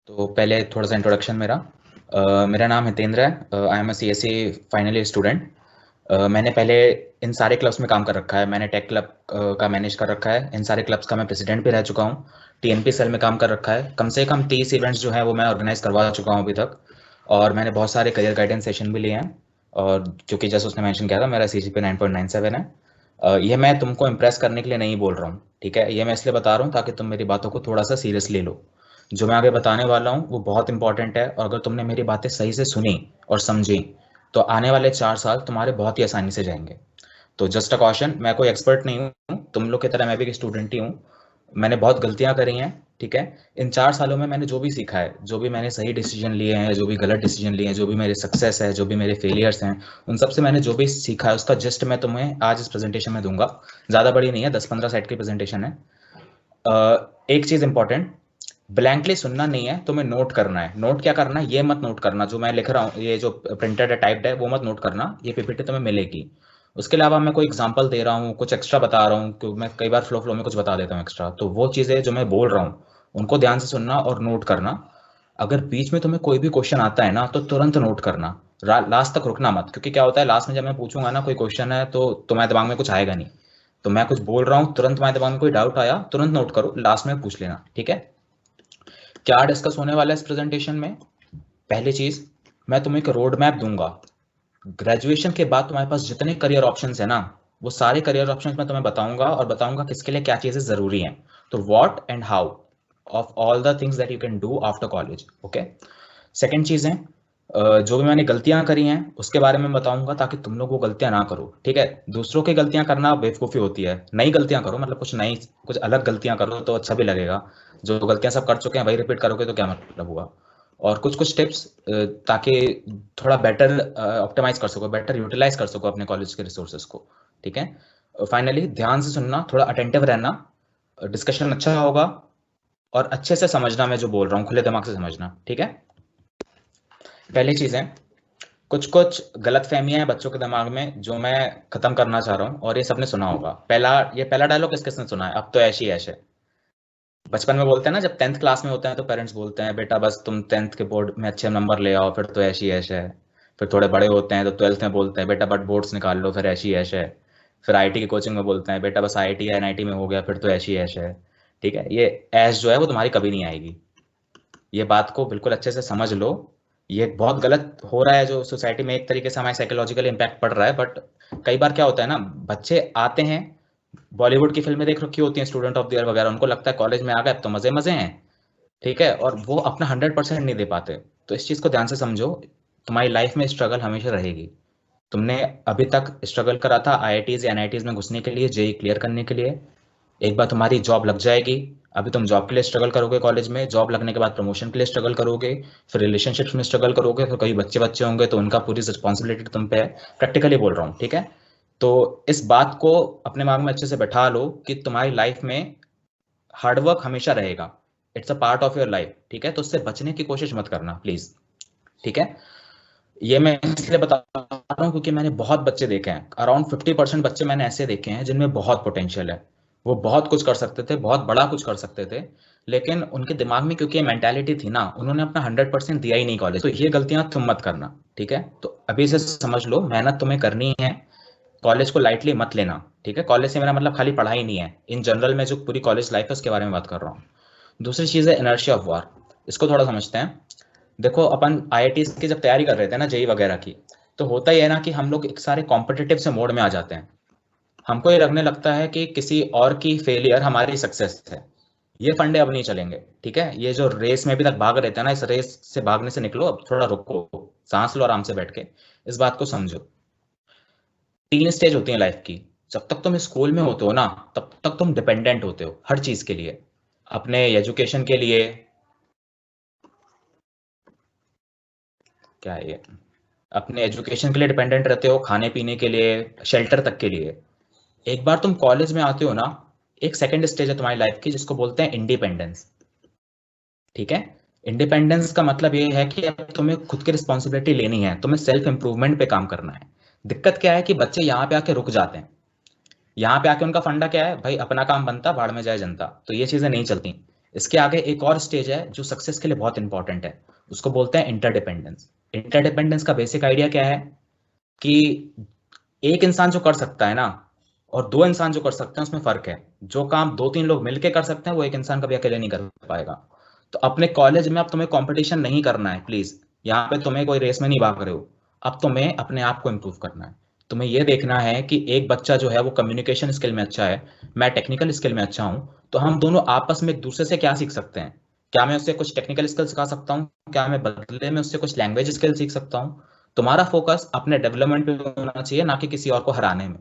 तो पहले थोड़ा सा इंट्रोडक्शन मेरा। मेरा नाम हितेंद्र है। I am C S C final year student. मैंने पहले इन सारे क्लब्स में काम कर रखा है। मैंने टेक क्लब का मैनेज कर रखा है। इन सारे क्लब्स का मैं प्रेसिडेंट भी रह चुका हूँ। टीएनपी सेल में काम कर रखा है। कम से कम 30 इवेंट्स जो है वो मैं ऑर्गेनाइज करवा चुका हूँ अभी तक। और मैंने बहुत सारे करियर गाइडेंस सेशन भी लिए हैं। और क्योंकि जैसे उसने मेंशन किया था, मेरा CGPA 9.97 है। ये मैं तुमको इम्प्रेस करने के लिए नहीं बोल रहा हूँ, ठीक है। ये मैं इसलिए बता रहा हूँ ताकि तुम मेरी बातों को थोड़ा सा सीरियसली लो। जो मैं आगे बताने वाला हूँ वो बहुत इंपॉर्टेंट है, और अगर तुमने मेरी बातें सही से सुनी और समझी तो आने वाले 4 साल तुम्हारे बहुत ही आसानी से जाएंगे। तो जस्ट अ कॉशन, मैं कोई एक्सपर्ट नहीं हूँ, तुम लोग की तरह मैं भी एक स्टूडेंट ही हूँ। मैंने बहुत गलतियां करी हैं, ठीक है। इन 4 सालों में मैंने जो भी सीखा है, जो भी मैंने सही डिसीजन लिए हैं, जो भी गलत डिसीजन लिए हैं, जो भी मेरे सक्सेस है, जो भी मेरे फेलियर्स हैं, उन सब से मैंने जो भी सीखा है उसका जस्ट मैं तुम्हें आज इस प्रेजेंटेशन में दूंगा। ज़्यादा बड़ी नहीं है, 10-15 साइड की प्रेजेंटेशन है। एक चीज़ इंपॉर्टेंट, ब्लैंकली सुनना नहीं है, तुम्हें नोट करना है। नोट क्या करना है, ये मत नोट करना जो मैं लिख रहा हूँ, ये जो प्रिंटेड है, टाइप्ड है, वो मत नोट करना। ये पीपीटी तुम्हें मिलेगी। उसके अलावा मैं कोई एग्जांपल दे रहा हूँ, कुछ एक्स्ट्रा बता रहा हूँ, क्योंकि मैं कई बार फ्लो फ्लो में कुछ बता देता हूँ एक्स्ट्रा, तो वो चीज़ें जो मैं बोल रहा हूँ उनको ध्यान से सुनना और नोट करना। अगर बीच में तुम्हें कोई भी क्वेश्चन आता है ना, तो तुरंत नोट करना। लास्ट तक रुकना मत, क्योंकि क्या होता है, लास्ट में जब मैं पूछूंगा ना कोई क्वेश्चन है तो तुम्हारे दिमाग में कुछ आएगा नहीं। तो मैं कुछ बोल रहा हूँ, तुरंत तुम्हारे दिमाग में कोई डाउट आया, तुरंत नोट करो, लास्ट में पूछ लेना, ठीक है। क्या डिस्कस होने वाला है इस प्रेजेंटेशन में? पहली चीज, मैं तुम्हें एक रोड मैप दूंगा। ग्रेजुएशन के बाद तुम्हारे पास जितने करियर ऑप्शंस है ना, वो सारे करियर ऑप्शंस मैं तुम्हें बताऊंगा, और बताऊंगा किसके लिए क्या चीजें जरूरी हैं। तो what and how of all the things that you can do after college, okay. Second चीज है, जो भी मैंने गलतियां करी हैं उसके बारे में बताऊंगा, ताकि तुम लोग वो गलतियां ना करो, ठीक है। दूसरों की गलतियां करना बेवकूफ़ी होती है। नई गलतियां करो, मतलब कुछ नई, कुछ अलग गलतियां करो तो अच्छा भी लगेगा। जो गलतियां सब कर चुके हैं वही रिपीट करोगे तो क्या मतलब हुआ। और कुछ कुछ टिप्स, ताकि थोड़ा बेटर ऑप्टिमाइज कर सको, बेटर यूटिलाइज कर सको अपने कॉलेज के रिसोर्सेज को, ठीक है। फाइनली ध्यान से सुनना, थोड़ा अटेंटिव रहना। डिस्कशन अच्छा होगा, और अच्छे से समझना मैं जो बोल रहा हूँ, खुले दिमाग से समझना, ठीक है। पहली चीज़ है, कुछ कुछ गलत फहमियां हैं बच्चों के दिमाग में जो मैं खत्म करना चाह रहा हूँ, और ये सबने सुना होगा। पहला डायलॉग किस किसने सुना है, अब तो ऐश ही ऐश है। बचपन में बोलते हैं ना, जब 10th क्लास में होते हैं तो पेरेंट्स बोलते हैं, बेटा बस तुम 10th के बोर्ड में अच्छे नंबर ले आओ, फिर तो ऐश ही ऐश है। फिर थोड़े बड़े होते हैं तो 12th में बोलते हैं, बेटा बट बोर्ड्स निकाल लो, फिर ऐश ही ऐश है। फिर आईटी की कोचिंग में बोलते हैं, बेटा बस आईआईटी या एनआईटी में हो गया, फिर तो ऐश ही ऐश है। ठीक है, ये ऐश जो है वो तुम्हारी कभी नहीं आएगी। ये बात को बिल्कुल अच्छे से समझ लो। ये बहुत गलत हो रहा है जो सोसाइटी में, एक तरीके से हमारे साइकोलॉजिकल इम्पैक्ट पड़ रहा है, बट कई बार क्या होता है ना, बच्चे आते हैं, बॉलीवुड की फिल्में देख रखी होती हैं, स्टूडेंट ऑफ द ईयर वगैरह, उनको लगता है कॉलेज में आ गए अब तो मजे मजे हैं, ठीक है, और वो अपना 100% नहीं दे पाते। तो इस चीज़ को ध्यान से समझो। तुम्हारी लाइफ में स्ट्रगल हमेशा रहेगी। तुमने अभी तक स्ट्रगल करा था आईआईटीज या एनआईटीज में घुसने के लिए, जेई क्लियर करने के लिए। एक बार तुम्हारी जॉब लग जाएगी, अभी तुम जॉब के लिए स्ट्रगल करोगे, कॉलेज में जॉब लगने के बाद प्रमोशन के लिए स्ट्रगल करोगे, फिर रिलेशनशिप्स में स्ट्रगल करोगे, फिर कई बच्चे बच्चे होंगे तो उनका पूरी रिस्पॉन्सिबिलिटी तुम पे है। प्रैक्टिकली बोल रहा हूँ, ठीक है। तो इस बात को अपने दिमाग में अच्छे से बैठा लो कि तुम्हारी लाइफ में हार्डवर्क हमेशा रहेगा। It's a part of your life, ठीक है। तो उससे बचने की कोशिश मत करना प्लीज, ठीक है। ये मैं इसलिए बता रहा हूँ क्योंकि मैंने बहुत बच्चे देखे हैं, अराउंड 50% बच्चे मैंने ऐसे देखे हैं जिनमें बहुत पोटेंशियल है। वो बहुत कुछ कर सकते थे, बहुत बड़ा कुछ कर सकते थे, लेकिन उनके दिमाग में क्योंकि ये मेंटालिटी थी ना, उन्होंने अपना 100% दिया ही नहीं कॉलेज। तो ये गलतियां तुम मत करना, ठीक है। तो अभी से समझ लो, मेहनत तुम्हें करनी है, कॉलेज को लाइटली मत लेना, ठीक है। कॉलेज से मेरा मतलब खाली पढ़ाई नहीं है, इन जनरल में जो पूरी कॉलेज लाइफ है उसके बारे में बात कर रहा हूँ। दूसरी चीज़ है इनर्शिया ऑफ वार। इसको थोड़ा समझते हैं। देखो, अपन आईआईटी की जब तैयारी कर रहे थे ना, जेई वगैरह की, तो होता ही है ना कि हम लोग एक सारे कॉम्पिटिटिव से मोड में आ जाते हैं। हमको ये लगने लगता है कि किसी और की फेलियर हमारी सक्सेस है। ये फंडे अब नहीं चलेंगे, ठीक है। ये जो रेस में अभी तक भाग रहे थे ना, इस रेस से भागने से निकलो, अब थोड़ा रुको, सांस लो आराम से बैठ के, इस बात को समझो। 3 स्टेज होती है लाइफ की। जब तक तुम स्कूल में होते हो ना, तब तक तुम डिपेंडेंट होते हो हर चीज के लिए, अपने एजुकेशन के लिए। क्या है ये, अपने एजुकेशन के लिए डिपेंडेंट रहते हो, खाने पीने के लिए, शेल्टर तक के लिए। एक बार तुम कॉलेज में आते हो ना, एक सेकंड स्टेज है तुम्हारी लाइफ की जिसको बोलते हैं इंडिपेंडेंस, ठीक है। इंडिपेंडेंस का मतलब ये है कि अब तुम्हें खुद की रिस्पॉन्सिबिलिटी लेनी है, तुम्हें सेल्फ इंप्रूवमेंट पे काम करना है। दिक्कत क्या है कि बच्चे यहाँ पे आके रुक जाते हैं। यहाँ पे आके उनका फंडा क्या है भाई, अपना काम बनता भाड़ में जाए जनता, तो ये चीजें नहीं चलती। इसके आगे एक और स्टेज है जो सक्सेस के लिए बहुत इंपॉर्टेंट है, उसको बोलते हैं इंटरडिपेंडेंस। इंटरडिपेंडेंस का बेसिक आइडिया क्या है कि एक इंसान जो कर सकता है ना, और दो इंसान जो कर सकते हैं उसमें फर्क है। जो काम दो तीन लोग मिलके कर सकते हैं वो एक इंसान कभी अकेले नहीं कर पाएगा। तो अपने कॉलेज में अब तुम्हें कंपटीशन नहीं करना है प्लीज, यहाँ पे तुम्हें कोई रेस में नहीं भाग रहे हो। अब तुम्हें अपने आप को इम्प्रूव करना है। तुम्हें ये देखना है कि एक बच्चा जो है वो कम्युनिकेशन स्किल में अच्छा है, मैं टेक्निकल स्किल में अच्छा हूँ, तो हम दोनों आपस में एक दूसरे से क्या सीख सकते हैं। क्या मैं उससे कुछ टेक्निकल स्किल सिखा सकता हूँ, क्या मैं बदले में उससे कुछ लैंग्वेज स्किल सीख सकता हूँ। तुम्हारा फोकस अपने डेवलपमेंट पे होना चाहिए, ना कि किसी और को हराने में।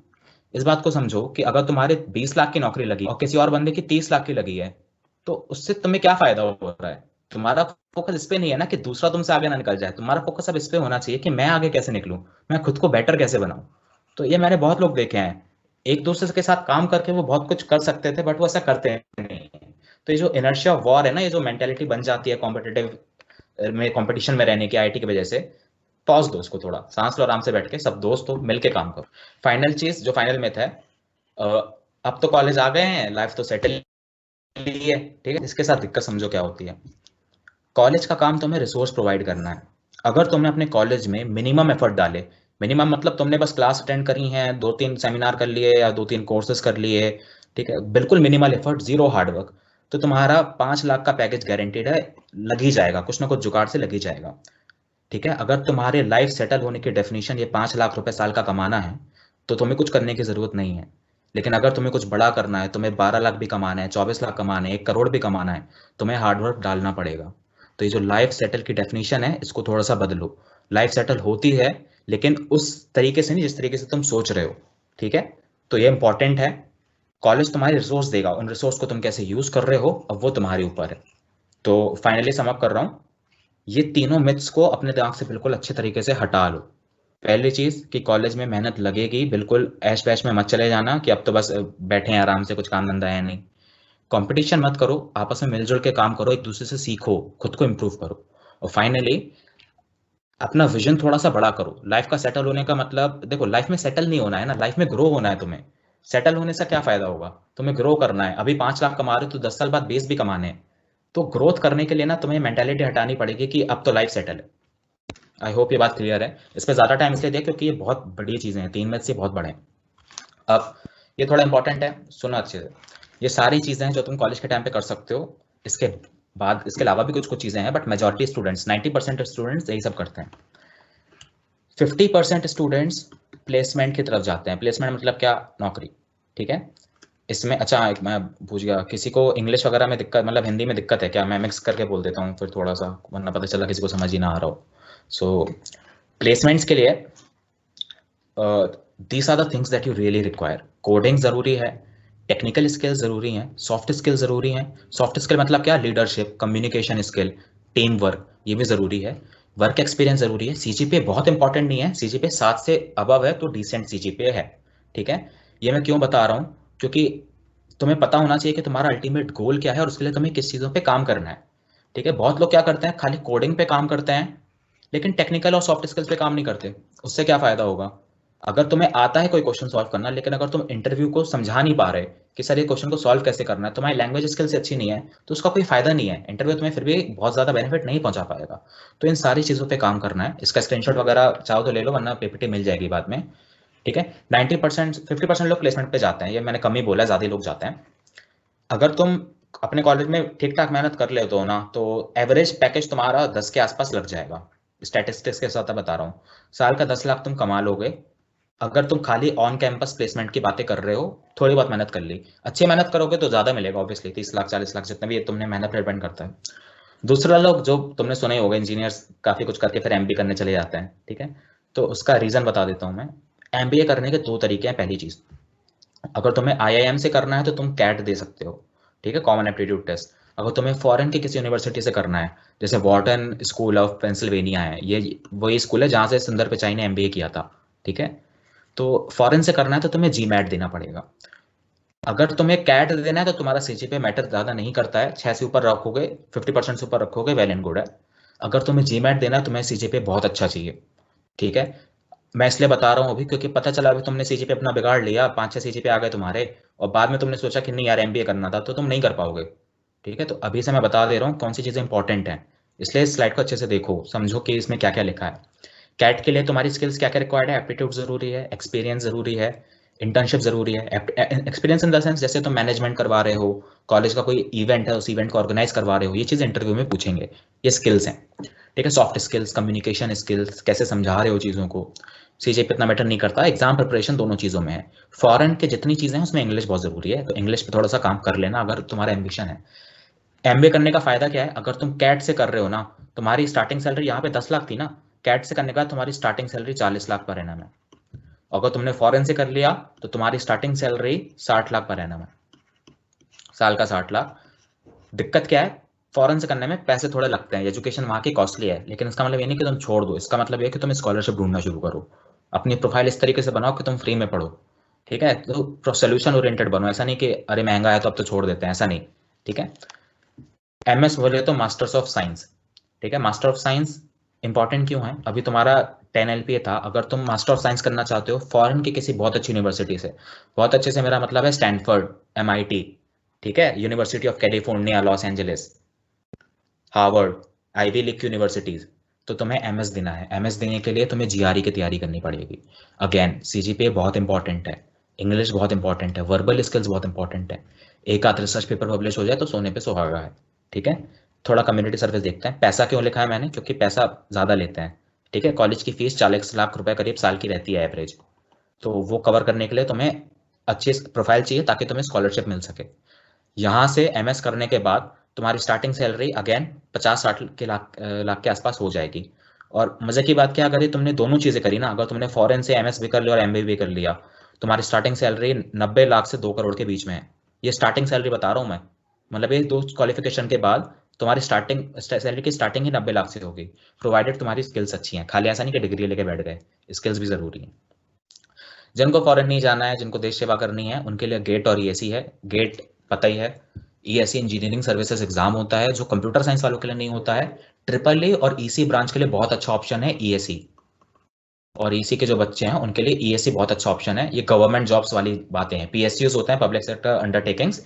इस बात को समझो कि अगर तुम्हारे 20 लाख की नौकरी लगी और किसी और बंदे की 30 लाख की लगी है, तो उससे तुम्हें क्या फायदा हो रहा है। तुम्हारा फोकस इस पे नहीं है ना कि दूसरा तुमसे आगे ना निकल जाए, तुम्हारा फोकस अब इस पे होना चाहिए कि मैं आगे कैसे निकलूं, मैं खुद को बेटर कैसे बनाऊं। तो ये मैंने बहुत लोग देखे हैं, एक दूसरे के साथ काम करके वो बहुत कुछ कर सकते थे बट वो ऐसा करते नहीं हैं। तो ये जो इनर्शिया ऑफ वॉर है ना, ये जो मेंटेलिटी बन जाती है कॉम्पिटिटिव में, कंपटीशन में रहने की आईटी की वजह से, पॉज दो उसको, थोड़ा सांस लो, आराम से बैठ के सब दोस्त हो मिलके काम करो। फाइनल चीज जो फाइनल में है, अ, अब तो कॉलेज आ गए हैं, लाइफ तो सेटल ही है, ठीक है। इसके साथ दिक्कत समझो क्या होती है। कॉलेज का काम तुम्हें रिसोर्स प्रोवाइड करना है। अगर तुमने अपने कॉलेज में मिनिमम एफर्ट डाले, मिनिमम मतलब तुमने बस क्लास अटेंड करी है, दो तीन सेमिनार कर लिए या दो तीन कोर्सेज कर लिए, ठीक है, बिल्कुल मिनिमल एफर्ट, जीरो हार्डवर्क, तो तुम्हारा 5 लाख का पैकेज गारंटेड है, लग ही जाएगा, कुछ ना कुछ जुगाड़ से लग ही जाएगा। ठीक है, अगर तुम्हारे लाइफ सेटल होने की डेफिनेशन ये 5 लाख रुपए साल का कमाना है, तो तुम्हें कुछ करने की जरूरत नहीं है। लेकिन अगर तुम्हें कुछ बड़ा करना है, तुम्हें 12 लाख भी कमाना है, 24 लाख कमाना है, 1 करोड़ भी कमाना है, तुम्हें हार्डवर्क डालना पड़ेगा। तो ये जो लाइफ सेटल की डेफिनेशन है इसको थोड़ा सा बदलो। लाइफ सेटल होती है, लेकिन उस तरीके से नहीं जिस तरीके से तुम सोच रहे हो। ठीक है, तो ये इंपॉर्टेंट है। कॉलेज तुम्हारे रिसोर्स देगा, उन रिसोर्स को तुम कैसे यूज कर रहे हो अब वो तुम्हारे ऊपर है। तो फाइनली सम अप कर रहा हूँ, ये तीनों मिथ्स को अपने दिमाग से बिल्कुल अच्छे तरीके से हटा लो। पहली चीज कि कॉलेज में मेहनत लगेगी, बिल्कुल ऐश वैश में मत चले जाना कि अब तो बस बैठे हैं आराम से, कुछ काम धंधा है नहीं। कंपटीशन मत करो, आपस में मिलजुल के काम करो, एक दूसरे से सीखो, खुद को इम्प्रूव करो। और फाइनली अपना विजन थोड़ा सा बड़ा करो। लाइफ का सेटल होने का मतलब, देखो लाइफ में सेटल नहीं होना है ना, लाइफ में ग्रो होना है तुम्हें। सेटल होने से क्या फायदा होगा, तुम्हें ग्रो करना है। अभी 5 लाख कमा रहे हो तो 10 साल बाद 20 भी कमाने हैं। तो ग्रोथ करने के लिए ना तुम्हें मेंटेलिटी हटानी पड़ेगी कि अब तो लाइफ सेटल है। आई होप ये बात क्लियर है। इस पर ज्यादा टाइम इसलिए दिया क्योंकि ये बहुत बड़ी चीजें हैं, 3 में से बहुत बड़े हैं। अब ये थोड़ा इंपॉर्टेंट है, सुनो अच्छे से। ये सारी चीजें हैं जो तुम कॉलेज के टाइम पे कर सकते हो। इसके बाद इसके अलावा भी कुछ कुछ चीजें हैं, बट मेजोरिटी स्टूडेंट्स, 90% स्टूडेंट्स यही सब करते हैं। 50% स्टूडेंट्स प्लेसमेंट की तरफ जाते हैं। प्लेसमेंट मतलब क्या, नौकरी। ठीक है, इसमें अच्छा एक मैं पूछ गया, किसी को इंग्लिश वगैरह में दिक्कत, मतलब हिंदी में दिक्कत है क्या, मैं मिक्स करके बोल देता हूँ फिर थोड़ा सा, वरना पता चला किसी को समझ ही ना आ रहा हो। सो प्लेसमेंट्स के लिए these are the things that you really require. Coding जरूरी है, टेक्निकल स्किल्स जरूरी हैं, सॉफ्ट स्किल जरूरी हैं। सॉफ्ट स्किल मतलब क्या, leadership, communication skill, team work, ये भी जरूरी है। वर्क एक्सपीरियंस जरूरी है। सीजीपीए बहुत इंपॉर्टेंट नहीं है, सीजीपीए 7 से अबव है तो डिसेंट सीजीपीए है। ठीक है, ये मैं क्यों बता रहा हूँ, क्योंकि तुम्हें पता होना चाहिए कि तुम्हारा अल्टीमेट गोल क्या है और उसके लिए तुम्हें किस चीज़ों पे काम करना है। ठीक है, बहुत लोग क्या करते हैं, खाली कोडिंग पे काम करते हैं, लेकिन टेक्निकल और सॉफ्ट स्किल्स पे काम नहीं करते। उससे क्या फायदा होगा। अगर तुम्हें आता है कोई क्वेश्चन सॉल्व करना, लेकिन अगर तुम इंटरव्यू को समझा नहीं पा रहे कि सर ये क्वेश्चन को सॉल्व कैसे करना है, तुम्हारी लैंग्वेज स्किल्स अच्छी नहीं है, तो उसका कोई फायदा नहीं है। इंटरव्यू तुम्हें फिर भी बहुत ज्यादा बेनिफिट नहीं पहुंचा पाएगा। तो इन सारी चीजों पे काम करना है। इसका स्क्रीनशॉट वगैरह चाहो तो ले लो, वरना पीपीटी मिल जाएगी बाद में। ठीक है, 90% 50% लोग प्लेसमेंट पे जाते हैं, ये मैंने कम ही बोला, ज्यादा लोग जाते हैं। अगर तुम अपने कॉलेज में ठीक ठाक मेहनत कर लेते हो ना, तो एवरेज पैकेज तुम्हारा 10 के आसपास लग जाएगा। स्टैटिस्टिक्स के साथ बता रहा हूँ, साल का 10 लाख तुम कमा लोगे। अगर तुम खाली ऑन कैंपस प्लेसमेंट की बातें कर रहे हो, थोड़ी बहुत मेहनत कर ली, अच्छी मेहनत करोगे तो ज्यादा मिलेगा ऑब्वियसली, 30 लाख 40 लाख जितना भी, ये तुमने मेहनत पर डिपेंड करता है। दूसरा, लोग जो तुमने सुने होगा, इंजीनियर्स काफी कुछ करके फिर एमबीए करने चले जाते हैं। ठीक है, तो उसका रीजन बता देता हूँ मैं। एमबीए करने के दो तरीके हैं। पहली चीज, अगर तुम्हें आईआईएम से करना है तो तुम कैट दे सकते हो, ठीक है, कॉमन एप्टीट्यूड टेस्ट। अगर तुम्हें फॉरेन की किसी यूनिवर्सिटी से करना है, जैसे वॉर्टन स्कूल ऑफ पेंसिल्वेनिया है, ये वही स्कूल है जहाँ से सुंदर पिचाई ने एमबीए किया था। ठीक है, तो फॉरेन से करना है तो तुम्हें जी मैट देना पड़ेगा। अगर तुम्हें कैट देना है तो तुम्हारा सीजीपीए मैटर ज्यादा नहीं करता है, 6 से ऊपर रखोगे, 50% से ऊपर रखोगे, वेल एंड गुड है। अगर तुम्हें जी मैट देना है, तुम्हें सीजीपीए बहुत अच्छा चाहिए। ठीक है, मैं इसलिए बता रहा हूँ अभी क्योंकि पता चला अभी तुमने सीजीपीए अपना बिगाड़ लिया, 5-6 सीजीपीए आ गए तुम्हारे, और बाद में तुमने सोचा कि नहीं यार एमबीए करना था, तो तुम नहीं कर पाओगे। ठीक है, तो अभी से मैं बता दे रहा हूँ कौन सी चीज़ें इंपॉर्टेंट हैं, इसलिए इस स्लाइड को अच्छे से देखो, समझो कि इसमें क्या क्या लिखा है। कैट के लिए तुम्हारी स्किल्स क्या क्या रिक्वायर्ड है, एप्टीट्यूड जरूरी है, एक्सपीरियंस जरूरी है, इंटर्नशिप जरूरी है। एक्सपीरियंस इन द सेंस जैसे तुम मैनेजमेंट करवा रहे हो, कॉलेज का कोई इवेंट है उस इवेंट को ऑर्गेनाइज करवा रहे हो, ये चीज़ इंटरव्यू में पूछेंगे। ये स्किल्स हैं, ठीक है। सॉफ्ट स्किल्स, कम्युनिकेशन स्किल्स, कैसे समझा रहे हो चीज़ों को, सीजे पे इतना मैटर नहीं करता, एग्जाम प्रिपरेशन दोनों चीज़ों में है। फॉरेन के जितनी चीज़ें हैं उसमें इंग्लिश बहुत ज़रूरी है, तो इंग्लिश पे थोड़ा सा काम कर लेना अगर तुम्हारा एम्बिशन है। एमबीए करने का फायदा क्या है, अगर तुम कैट से कर रहे हो ना, तुम्हारी स्टार्टिंग सैलरी यहाँ पे 10 लाख थी ना, कैट से करने का तुम्हारी starting salary 40 lakh per annum है। अगर तुमने फॉरेन से कर लिया तो तुम्हारी starting salary 60 lakh per annum है, साल का 60 लाख। दिक्कत क्या है, फॉरेन से करने में पैसे थोड़े लगते हैं, एजुकेशन वहाँ की कॉस्टली है, लेकिन इसका मतलब ये नहीं कि तुम छोड़ दो, इसका मतलब ये कि तुम स्कॉलरशिप ढूंढना शुरू करो। अपनी प्रोफाइल इस तरीके से बनाओ कि तुम फ्री में पढ़ो, ठीक है। तो सोल्यूशन ओरिएंटेड बनो, ऐसा नहीं कि अरे महंगा है तो अब तो छोड़ देते हैं, ऐसा नहीं, ठीक है। एमएस बोले तो मास्टर्स ऑफ साइंस, ठीक है। मास्टर ऑफ साइंस इंपॉर्टेंट क्यों है, अभी तुम्हारा 10 LPA था, अगर तुम मास्टर ऑफ साइंस करना चाहते हो फॉरेन की किसी बहुत अच्छी यूनिवर्सिटी से, बहुत अच्छे से मेरा मतलब है स्टैनफोर्ड, MIT, ठीक है, University of California Los Angeles, Harvard, Ivy League universities, तो तुम्हें एमएस देना है। एमएस देने के लिए तुम्हें जीआरई की तैयारी करनी पड़ेगी। अगेन सीजीपीए बहुत इंपॉर्टेंट है, इंग्लिश बहुत इंपॉर्टेंट है, वर्बल स्किल्स बहुत इंपॉर्टेंट है। एक आध रिसर्च पेपर पब्लिश हो जाए तो सोने पे सुहागा है, ठीक है। थोड़ा कम्युनिटी सर्विस देखते हैं। पैसा क्यों लिखा है मैंने, क्योंकि पैसा ज़्यादा लेते हैं, ठीक है। कॉलेज की फीस 40 लाख रुपए करीब साल की रहती है एवरेज, तो वो कवर करने के लिए तुम्हें अच्छी प्रोफाइल चाहिए ताकि तुम्हें स्कॉलरशिप मिल सके। यहाँ से एमएस करने के बाद तुम्हारी स्टार्टिंग सैलरी अगेन 50-60 के लाख के आसपास हो जाएगी। और मजे की बात क्या, अगर ये तुमने दोनों चीजें करी ना, अगर तुमने फॉरेन से एमएस भी कर लिया और एमबीए भी कर लिया, तुम्हारी स्टार्टिंग सैलरी 90 लाख से 2 करोड़ के बीच में है। ये स्टार्टिंग सैलरी बता रहा हूँ मैं, मतलब ये दो क्वालिफिकेशन के बाद तुम्हारी स्टार्टिंग सैलरी की स्टार्टिंग ही 90 लाख से होगी, प्रोवाइडेड तुम्हारी स्किल्स अच्छी हैं। खाली ऐसा नहीं कि डिग्री लेके बैठ गए, स्किल्स भी जरूरी है। जिनको फॉरेन नहीं जाना है, जिनको देश सेवा करनी है, उनके लिए गेट और ईएससी है। गेट पता ही है, ईएससी इंजीनियरिंग सर्विसेज एग्जाम होता है जो कंप्यूटर साइंस वालों के लिए नहीं होता है। ट्रिपल ए और ईसी ब्रांच के लिए बहुत अच्छा ऑप्शन है ईएससी, और ईसी के जो बच्चे हैं उनके लिए ईएससी बहुत अच्छा ऑप्शन है। ये गवर्नमेंट जॉब्स वाली बातें हैं, पीएसयूज होते हैं, पब्लिक सेक्टर अंडरटेकिंग्स।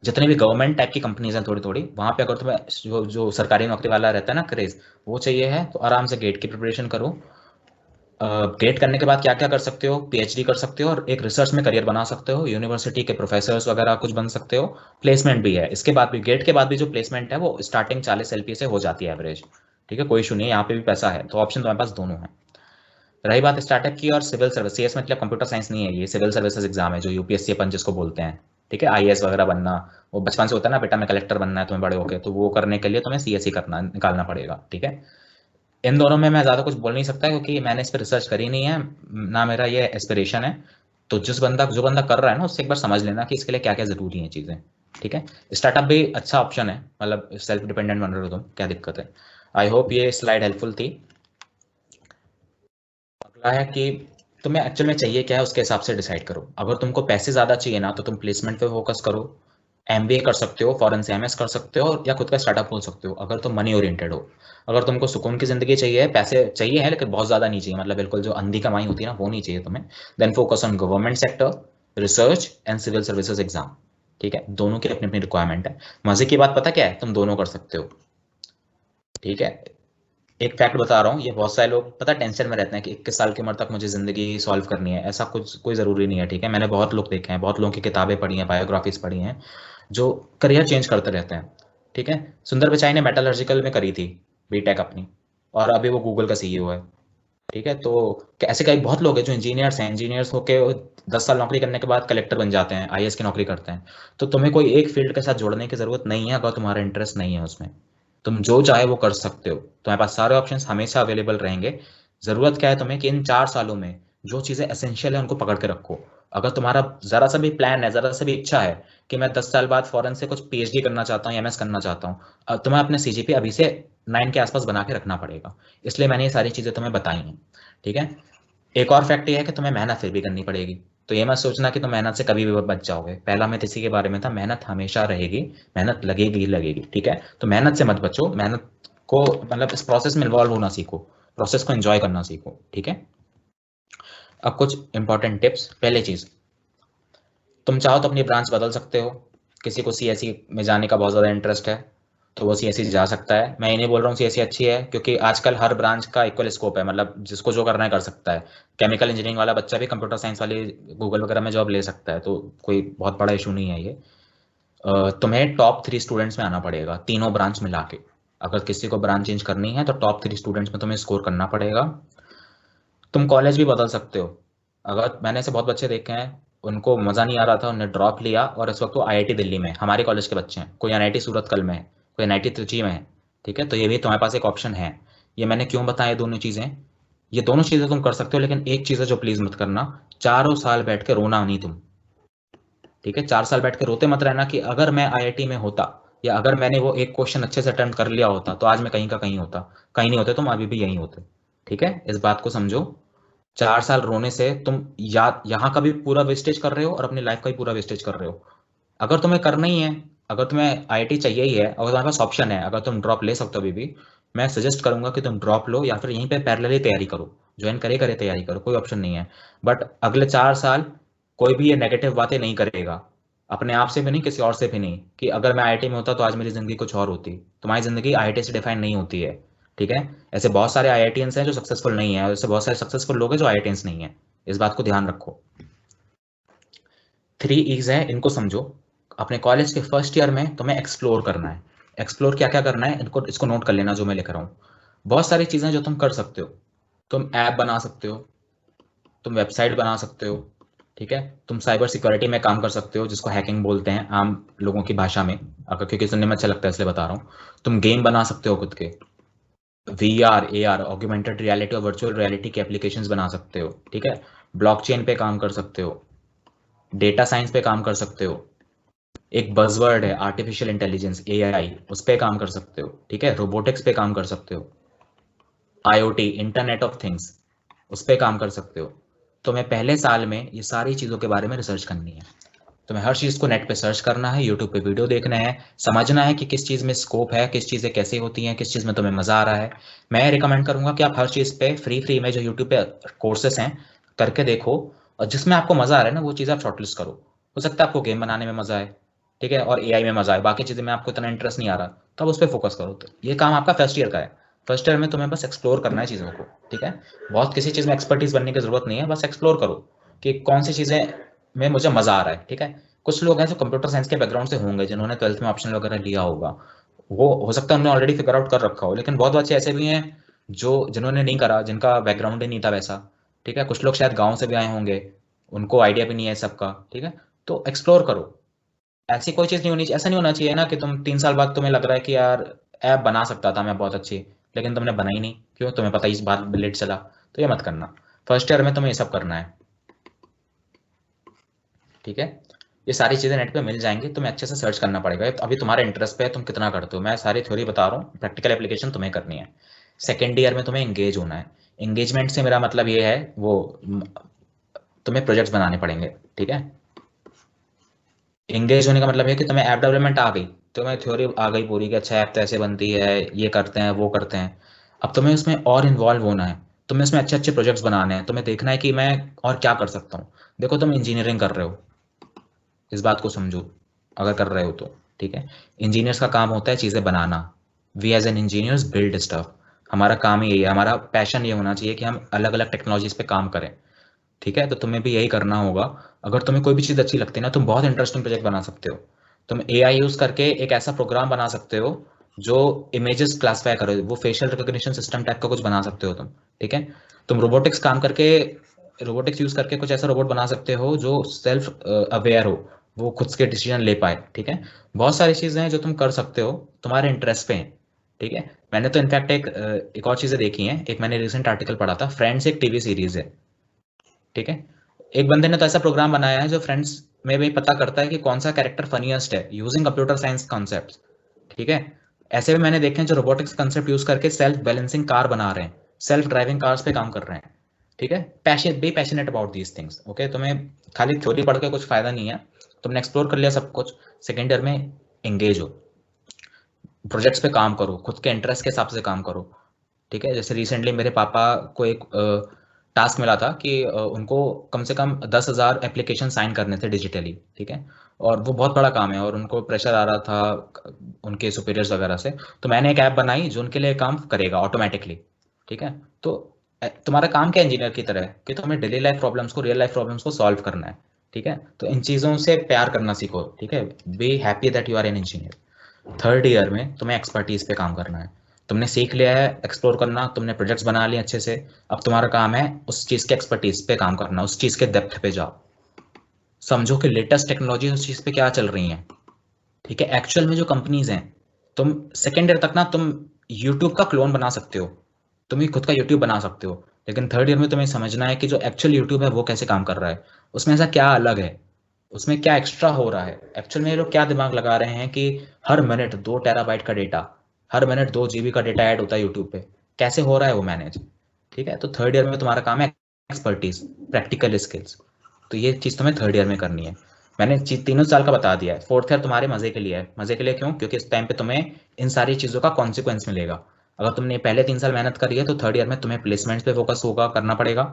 जितनी भी गवर्नमेंट टाइप की कंपनीज हैं थोड़ी थोड़ी, वहां पे अगर तुम्हें जो सरकारी नौकरी वाला रहता है ना क्रेज, वो चाहिए है तो आराम से गेट की प्रिपरेशन करो। गेट करने के बाद क्या क्या कर सकते हो, पीएचडी कर सकते हो और एक रिसर्च में करियर बना सकते हो, यूनिवर्सिटी के प्रोफेसर्स वगैरह कुछ बन सकते हो। प्लेसमेंट भी है इसके बाद भी, गेट के बाद भी जो प्लेसमेंट है वो स्टार्टिंग 40 LP से हो जाती है एवरेज, ठीक है। कोई इशू नहीं है, यहाँ पे भी पैसा है, तो ऑप्शन तुम्हारे पास दोनों है। रही बात स्टार्टअप की और सिविल सर्विस, सीएस मतलब कंप्यूटर साइंस नहीं है, ये सिविल सर्विसेज एग्जाम है जो यूपीएससी अपन जिसको बोलते हैं, ठीक है। आईएएस वगैरह बनना, वो बचपन से होता है ना, बेटा मैं कलेक्टर बनना है तुम्हें बड़े होके, तो वो करने के लिए तुम्हें सीएससी करना निकालना पड़ेगा, ठीक है। इन दोनों में मैं ज़्यादा कुछ बोल नहीं सकता क्योंकि मैंने इस पर रिसर्च करी नहीं है, ना मेरा ये एस्पिरेशन है। तो जो बंदा कर रहा है ना, उससे एक बार समझ लेना कि इसके लिए क्या क्या ज़रूरी है चीज़ें, ठीक है। स्टार्टअप भी अच्छा ऑप्शन है, मतलब सेल्फ डिपेंडेंट बन रहे हो तुम, क्या दिक्कत है। आई होप ये स्लाइड हेल्पफुल थी। अगला है कि तुम्हें एक्चुअल में चाहिए क्या है, उसके हिसाब से डिसाइड करो। अगर तुमको पैसे ज़्यादा चाहिए ना, तो तुम प्लेसमेंट पे फोकस करो, एमबीए कर सकते हो, फॉरेन से एमएस कर सकते हो, या खुद का स्टार्टअप खोल सकते हो अगर तुम मनी ओरिएंटेड हो। अगर तुमको सुकून की जिंदगी चाहिए, पैसे चाहिए है लेकिन बहुत ज़्यादा नहीं चाहिए, मतलब बिल्कुल जो अंधी कमाई होती है ना वो नहीं चाहिए तुम्हें, then focus on government sector, research and civil services exam, ठीक है। दोनों की अपनी अपनी रिक्वायरमेंट है। मजे की बात पता क्या है, तुम दोनों कर सकते हो, ठीक है। एक फैक्ट बता रहा हूँ, ये बहुत सारे लोग पता टेंशन में रहते हैं कि 21 साल की उम्र तक मुझे जिंदगी सॉल्व करनी है, ऐसा कुछ कोई ज़रूरी नहीं है, ठीक है। मैंने बहुत लोग देखे हैं, बहुत लोगों की किताबें पढ़ी हैं, बायोग्राफीज पढ़ी हैं, जो करियर चेंज करते रहते हैं, ठीक है। सुंदर पिचाई ने मेटलर्जिकल में करी थी बीटेक अपनी, और अभी वो गूगल का सीईओ है, ठीक है। तो ऐसे कई बहुत लोग हैं जो इंजीनियर्स हैं, इंजीनियर्स होके 10 साल नौकरी करने के बाद कलेक्टर बन जाते हैं, आईएएस की नौकरी करते हैं। तो तुम्हें कोई एक फील्ड के साथ जोड़ने की जरूरत नहीं है अगर तुम्हारा इंटरेस्ट नहीं है उसमें, तुम जो चाहे वो कर सकते हो, तुम्हारे पास सारे ऑप्शंस हमेशा अवेलेबल रहेंगे। जरूरत क्या है तुम्हें कि इन 4 सालों में जो चीज़ें एसेंशियल है उनको पकड़ के रखो। अगर तुम्हारा जरा सा भी प्लान है, जरा सा भी इच्छा है कि मैं 10 साल बाद फॉरेन से कुछ पीएचडी करना चाहता हूँ, एमएस करना चाहता हूँ, तुम्हें अपने सीजीपी अभी से 9 के आसपास बना के रखना पड़ेगा। इसलिए मैंने ये सारी चीज़ें तुम्हें बताई हैं, ठीक है। एक और फैक्ट ये है कि तुम्हें मेहनत फिर भी करनी पड़ेगी, तो ये मत सोचना कि तुम मेहनत से कभी भी बच जाओगे। पहला मैं इसी के बारे में था, मेहनत हमेशा रहेगी, मेहनत लगेगी ही लगेगी, ठीक है। तो मेहनत से मत बचो, मेहनत को मतलब इस प्रोसेस में इन्वॉल्व होना सीखो, प्रोसेस को एंजॉय करना सीखो, ठीक है। अब कुछ इंपॉर्टेंट टिप्स। पहली चीज, तुम चाहो तो अपनी ब्रांच बदल सकते हो, किसी को सीएसई में जाने का बहुत ज़्यादा इंटरेस्ट है तो वो सीएसई जा सकता है। मैं ये नहीं बोल रहा हूँ सीएसई अच्छी है, क्योंकि आजकल हर ब्रांच का इक्वल स्कोप है, मतलब जिसको जो करना है कर सकता है। केमिकल इंजीनियरिंग वाला बच्चा भी कंप्यूटर साइंस वाली गूगल वगैरह में जॉब ले सकता है, तो कोई बहुत बड़ा इशू नहीं है ये। तुम्हें टॉप 3 स्टूडेंट्स में आना पड़ेगा, तीनों ब्रांच मिला के। अगर किसी को ब्रांच चेंज करनी है तो टॉप 3 स्टूडेंट्स में तुम्हें स्कोर करना पड़ेगा। तुम कॉलेज भी बदल सकते हो। अगर मैंने ऐसे बहुत बच्चे देखे हैं, उनको मज़ा नहीं आ रहा था, उन्होंने ड्रॉप लिया और इस वक्त वो आईआईटी दिल्ली में, हमारे कॉलेज के बच्चे हैं, कोई एनआईटी सूरतकल में है, कोई एनआईटी त्रिची में है। ठीक है, तो ये भी तुम्हारे पास एक ऑप्शन है। ये मैंने क्यों बताया दोनों चीज़ें, ये दोनों चीज़ें तुम कर सकते हो, लेकिन एक चीज़ है जो प्लीज़ मत करना, चारों साल बैठ के रोना नहीं तुम। ठीक है, 4 साल बैठ के रोते मत रहना कि अगर मैं आईआईटी में होता, या अगर मैंने वो एक क्वेश्चन अच्छे से अटेम्प्ट कर लिया होता तो आज मैं कहीं का कहीं होता। कहीं नहीं होते तुम, अभी भी यहीं होते। ठीक है, इस बात को समझो। 4 साल रोने से तुम यहाँ का भी पूरा वेस्टेज कर रहे हो और अपनी लाइफ का भी पूरा वेस्टेज कर रहे हो। अगर तुम्हें करना ही है, अगर तुम्हें आईआईटी चाहिए ही है, अगर तुम्हारे पास ऑप्शन है, अगर तुम ड्रॉप ले सकते हो अभी भी, मैं सजेस्ट करूंगा कि तुम ड्रॉप लो या फिर यहीं पे पैरेलली तैयारी करो। ज्वाइन करे करे तैयारी करो, कोई ऑप्शन नहीं है। बट अगले 4 साल कोई भी ये नेगेटिव बातें नहीं करेगा, अपने आप से भी नहीं, किसी और से भी नहीं, कि अगर मैं आईआईटी में होता तो आज मेरी जिंदगी कुछ और होती। तुम्हारी जिंदगी आईआईटी से डिफाइन नहीं होती है। ठीक है, ऐसे बहुत सारे आईआईटियंस हैं जो सक्सेसफुल नहीं है, और ऐसे बहुत सारे सक्सेसफुल लोग हैं जो आईआईटियंस नहीं है। इस बात को ध्यान रखो। 3 E's है, इनको समझो। अपने कॉलेज के फर्स्ट ईयर में तुम्हें एक्सप्लोर करना है। एक्सप्लोर क्या क्या करना है, इनको इसको नोट कर लेना जो मैं लिख रहा हूँ। बहुत सारी चीज़ें जो तुम कर सकते हो। तुम ऐप बना सकते हो, तुम वेबसाइट बना सकते हो। ठीक है, तुम साइबर सिक्योरिटी में काम कर सकते हो, जिसको हैकिंग बोलते हैं आम लोगों की भाषा में, अगर क्योंकि सुनने में अच्छा लगता है इसलिए बता रहा हूँ। तुम गेम बना सकते हो खुद के, वीआर एआर ऑग्यूमेंटेड रियलिटी और वर्चुअल रियलिटी के एप्लीकेशंस बना सकते हो। ठीक है, ब्लॉकचेन पे काम कर सकते हो, डेटा साइंस पे काम कर सकते हो। एक बजवर्ड है आर्टिफिशियल इंटेलिजेंस, एआई, उस पे काम कर सकते हो। ठीक है, रोबोटिक्स पे काम कर सकते हो, आईओटी इंटरनेट ऑफ थिंग्स, उस पे काम कर सकते हो। तुम्हें पहले साल में ये सारी चीज़ों के बारे में रिसर्च करनी है। तुम्हें हर चीज़ को नेट पे सर्च करना है, यूट्यूब पे वीडियो देखना है, समझना है कि किस चीज़ में स्कोप है, किस चीज़ें कैसे होती हैं, किस चीज़ में तुम्हें मज़ा आ रहा है। मैं रिकमेंड करूंगा कि आप हर चीज़ पे फ्री में जो यूट्यूब पे कोर्सेस हैं करके देखो, और जिसमें आपको मज़ा आ रहा है ना वो चीज़ आप शॉर्टलिस्ट करो। हो सकता है आपको गेम बनाने में मज़ा आए, ठीक है, और एआई में मज़ा आए, बाकी चीज़ें में आपको इतना इंटरेस्ट नहीं आ रहा, तो आप उस पर फोकस करो। तो ये काम आपका फर्स्ट ईयर का है। फर्स्ट ईयर में तुम्हें बस एक्सप्लोर करना है चीज़ों को। ठीक है, बहुत किसी चीज़ में एक्सपर्टीज बनने की जरूरत नहीं है, बस एक्सप्लोर करो कि कौन सी चीज़ें में मुझे मज़ा आ रहा है। ठीक है, कुछ लोग हैं जो कंप्यूटर साइंस के बैकग्राउंड से होंगे, जिन्होंने 12th में ऑप्शन वगैरह लिया होगा, वो हो सकता है उन्होंने ऑलरेडी फिगर आउट कर रखा हो, लेकिन बहुत बच्चे ऐसे भी हैं जो जिन्होंने नहीं करा, जिनका बैकग्राउंड ही नहीं था वैसा। ठीक है, कुछ लोग शायद गांव से भी आए होंगे, उनको आइडिया भी नहीं है सबका। ठीक है, तो एक्सप्लोर करो। ऐसी कोई चीज़ नहीं होनी चाहिए, ऐसा नहीं होना चाहिए ना कि तुम 3 साल बाद तुम्हें लग रहा है कि यार ऐप बना सकता था मैं बहुत अच्छी, लेकिन तुमने बनाई नहीं, क्यों, तुम्हें पता ही इस बात लेट चला। तो ये मत करना। फर्स्ट ईयर में तुम्हें ये सब करना है। ठीक है, ये सारी चीज़ें नेट पे मिल जाएंगी, तुम्हें अच्छे से सर्च करना पड़ेगा। अभी तुम्हारे इंटरेस्ट पे है, तुम कितना करते हो, मैं सारी थ्योरी बता रहा हूँ, प्रैक्टिकल एप्लीकेशन तुम्हें करनी है। सेकेंड ईयर में तुम्हें एंगेज होना है। एंगेजमेंट से मेरा मतलब ये है, वो तुम्हें प्रोजेक्ट्स बनाने पड़ेंगे। ठीक है, एंगेज होने का मतलब है कि तुम्हें ऐप डेवलपमेंट आ गई, तुम्हें थ्योरी आ गई पूरी कि अच्छा ऐप तो ऐसे बनती है, ये करते हैं वो करते हैं। अब तुम्हें उसमें और इन्वॉल्व होना है, तुम्हें उसमें अच्छे अच्छे प्रोजेक्ट्स बनाने हैं, तुम्हें देखना है कि मैं और क्या कर सकता हूँ। देखो तुम इंजीनियरिंग कर रहे हो, इस बात को समझो, अगर कर रहे हो तो। ठीक है, इंजीनियर्स का काम होता है चीज़ें बनाना। We as an engineers build stuff. हमारा काम ही यही है, हमारा पैशन ये होना चाहिए कि हम अलग अलग टेक्नोलॉजीज पे काम करें। ठीक है, तो तुम्हें भी यही करना होगा। अगर तुम्हें कोई भी चीज़ अच्छी लगती है ना, तुम बहुत इंटरेस्टिंग प्रोजेक्ट बना सकते हो। तुम एआई यूज़ करके एक ऐसा प्रोग्राम बना सकते हो जो इमेजेस क्लासिफाई करे, वो फेशियल रिकॉग्निशन सिस्टम टाइप का कुछ बना सकते हो तुम। ठीक है, तुम रोबोटिक्स काम करके, रोबोटिक्स यूज़ करके कुछ ऐसा रोबोट बना सकते हो जो सेल्फ अवेयर हो, वो खुद के डिसीजन ले पाए। ठीक है, बहुत सारी चीज़ें हैं जो तुम कर सकते हो, तुम्हारे इंटरेस्ट पे हैं। ठीक है, मैंने तो इनफैक्ट एक और चीज़ें देखी हैं। एक मैंने रिसेंट आर्टिकल पढ़ा था, फ्रेंड्स एक टीवी सीरीज है। ठीक है, एक बंदे ने तो ऐसा प्रोग्राम बनाया है जो फ्रेंड्स में भी पता करता है कि कौन सा कैरेक्टर फनीएस्ट है, यूजिंग कंप्यूटर साइंस कॉन्सेप्ट्स। ठीक है, ऐसे भी मैंने देखे हैं जो रोबोटिक्स कंसेप्ट यूज करके सेल्फ बैलेंसिंग कार बना रहे हैं, सेल्फ ड्राइविंग कार्स पे काम कर रहे हैं। ठीक है, passion, be passionate about these things. Okay, तुम्हें खाली थ्योरी पढ़ के कुछ फायदा नहीं है, तुमने एक्सप्लोर कर लिया सब कुछ। सेकेंड ईयर में एंगेज हो, प्रोजेक्ट्स पे काम करो, खुद के इंटरेस्ट के हिसाब से काम करो। ठीक है, जैसे रिसेंटली मेरे पापा को एक टास्क मिला था कि उनको कम से कम 10,000 एप्लीकेशन साइन करने थे डिजिटली। ठीक है, और वो बहुत बड़ा काम है और उनको प्रेशर आ रहा था उनके सुपीरियर्स वगैरह से। तो मैंने एक ऐप बनाई जो उनके लिए काम करेगा ऑटोमेटिकली। ठीक है, तो तुम्हारा काम क्या इंजीनियर की तरह है कि तुम्हें डेली लाइफ प्रॉब्लम्स को, रियल लाइफ प्रॉब्लम्स को सॉल्व करना है। ठीक है, तो इन चीज़ों से प्यार करना सीखो। ठीक है, be happy that you are an engineer. Third year में तुम्हें एक्सपर्टीज पे काम करना है। तुमने सीख लिया है एक्सप्लोर करना, तुमने प्रोजेक्ट्स बना लिए अच्छे से। अब तुम्हारा काम है उस चीज़ के एक्सपर्टीज पे काम करना, उस चीज़ के डेप्थ पे जाओ, समझो कि लेटेस्ट टेक्नोलॉजी उस चीज़ पे क्या चल रही हैं। ठीक है, एक्चुअल में जो कंपनीज हैं, तुम सेकेंड ईयर तक ना तुम यूट्यूब का क्लोन बना सकते हो, तुम ही खुद का यूट्यूब बना सकते हो। लेकिन थर्ड ईयर में तुम्हें समझना है कि जो एक्चुअल यूट्यूब है वो कैसे काम कर रहा है, उसमें ऐसा क्या अलग है, उसमें क्या एक्स्ट्रा हो रहा है। एक्चुअल में ये लोग क्या दिमाग लगा रहे हैं कि हर मिनट 2 टेराबाइट का डेटा, हर मिनट 2 GB का डेटा ऐड होता है यूट्यूब पे, कैसे हो रहा है वो मैनेज। ठीक है, तो थर्ड ईयर में तुम्हारा काम है एक्सपर्टीज, प्रैक्टिकल स्किल्स। तो ये चीज़ तुम्हें थर्ड ईयर में करनी है। मैंने तीनों साल का बता दिया है। फोर्थ ईयर तुम्हारे मजे के लिए है। मजे के लिए क्यों? क्योंकि इस टाइम पे तुम्हें इन सारी चीज़ों का कॉन्सिक्वेंस मिलेगा। अगर तुमने पहले 3 साल मेहनत करी है तो थर्ड ईयर में तुम्हें प्लेसमेंट्स पे फोकस होगा, करना पड़ेगा।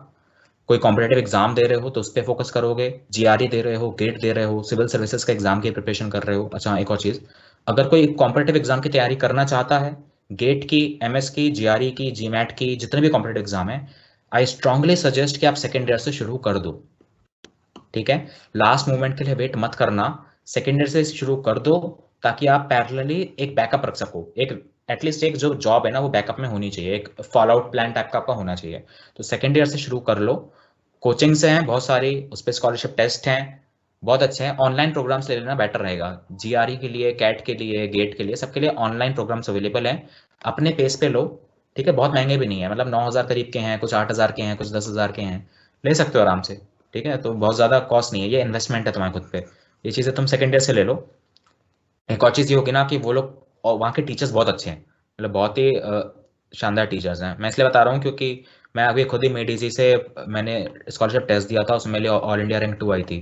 कोई कॉम्पिटेटिव एग्जाम दे रहे हो तो उस पर फोकस करोगे, जीआरई दे रहे हो, गेट दे रहे हो, सिविल सर्विसेज का एग्जाम की प्रिपरेशन कर रहे हो। अच्छा, एक और चीज़, अगर कोई कॉम्पिटेटिव एग्जाम की तैयारी करना चाहता है, गेट की, एमएस की, जीआरई की, जीमैट की, जितने भी कॉम्पिटेटिव एग्जाम है, आई स्ट्रांगली सजेस्ट कि आप सेकेंड ईयर से शुरू कर दो। ठीक है, लास्ट मोमेंट के लिए वेट मत करना, सेकेंड ईयर से शुरू कर दो, ताकि आप पैरेलली एक बैकअप रख सको। एक एटलीस्ट एक जो जॉब है ना वो बैकअप में होनी चाहिए, एक फॉल आउट प्लान टाइप का आपका होना चाहिए। तो सेकेंड ईयर से शुरू कर लो। कोचिंग्स हैं बहुत सारी, उस पर स्कॉलरशिप टेस्ट हैं, बहुत अच्छे हैं। ऑनलाइन प्रोग्राम्स ले लेना बेटर रहेगा, जीआरई के लिए, कैट के लिए, गेट के लिए, सबके लिए ऑनलाइन प्रोग्राम्स अवेलेबल हैं। अपने पेस पे लो। ठीक है, बहुत महंगे भी नहीं है, मतलब 9,000 करीब के हैं, कुछ 8,000 के हैं, कुछ 10,000 के हैं, ले सकते हो आराम से। ठीक है, तो बहुत ज़्यादा कॉस्ट नहीं है, ये इन्वेस्टमेंट है तुम्हारे खुद पे। ये चीज़ें तुम सेकेंड ईयर से ले लो। एक और चीज़ ये होगी ना कि वो लोग और वहाँ के टीचर्स बहुत अच्छे हैं, मतलब बहुत ही शानदार टीचर्स हैं। मैं इसलिए बता रहा हूँ क्योंकि मैं अभी खुद ही मेडीजी से मैंने स्कॉलरशिप टेस्ट दिया था, उसमें मेरे लिए ऑल इंडिया रैंक 2 आई थी।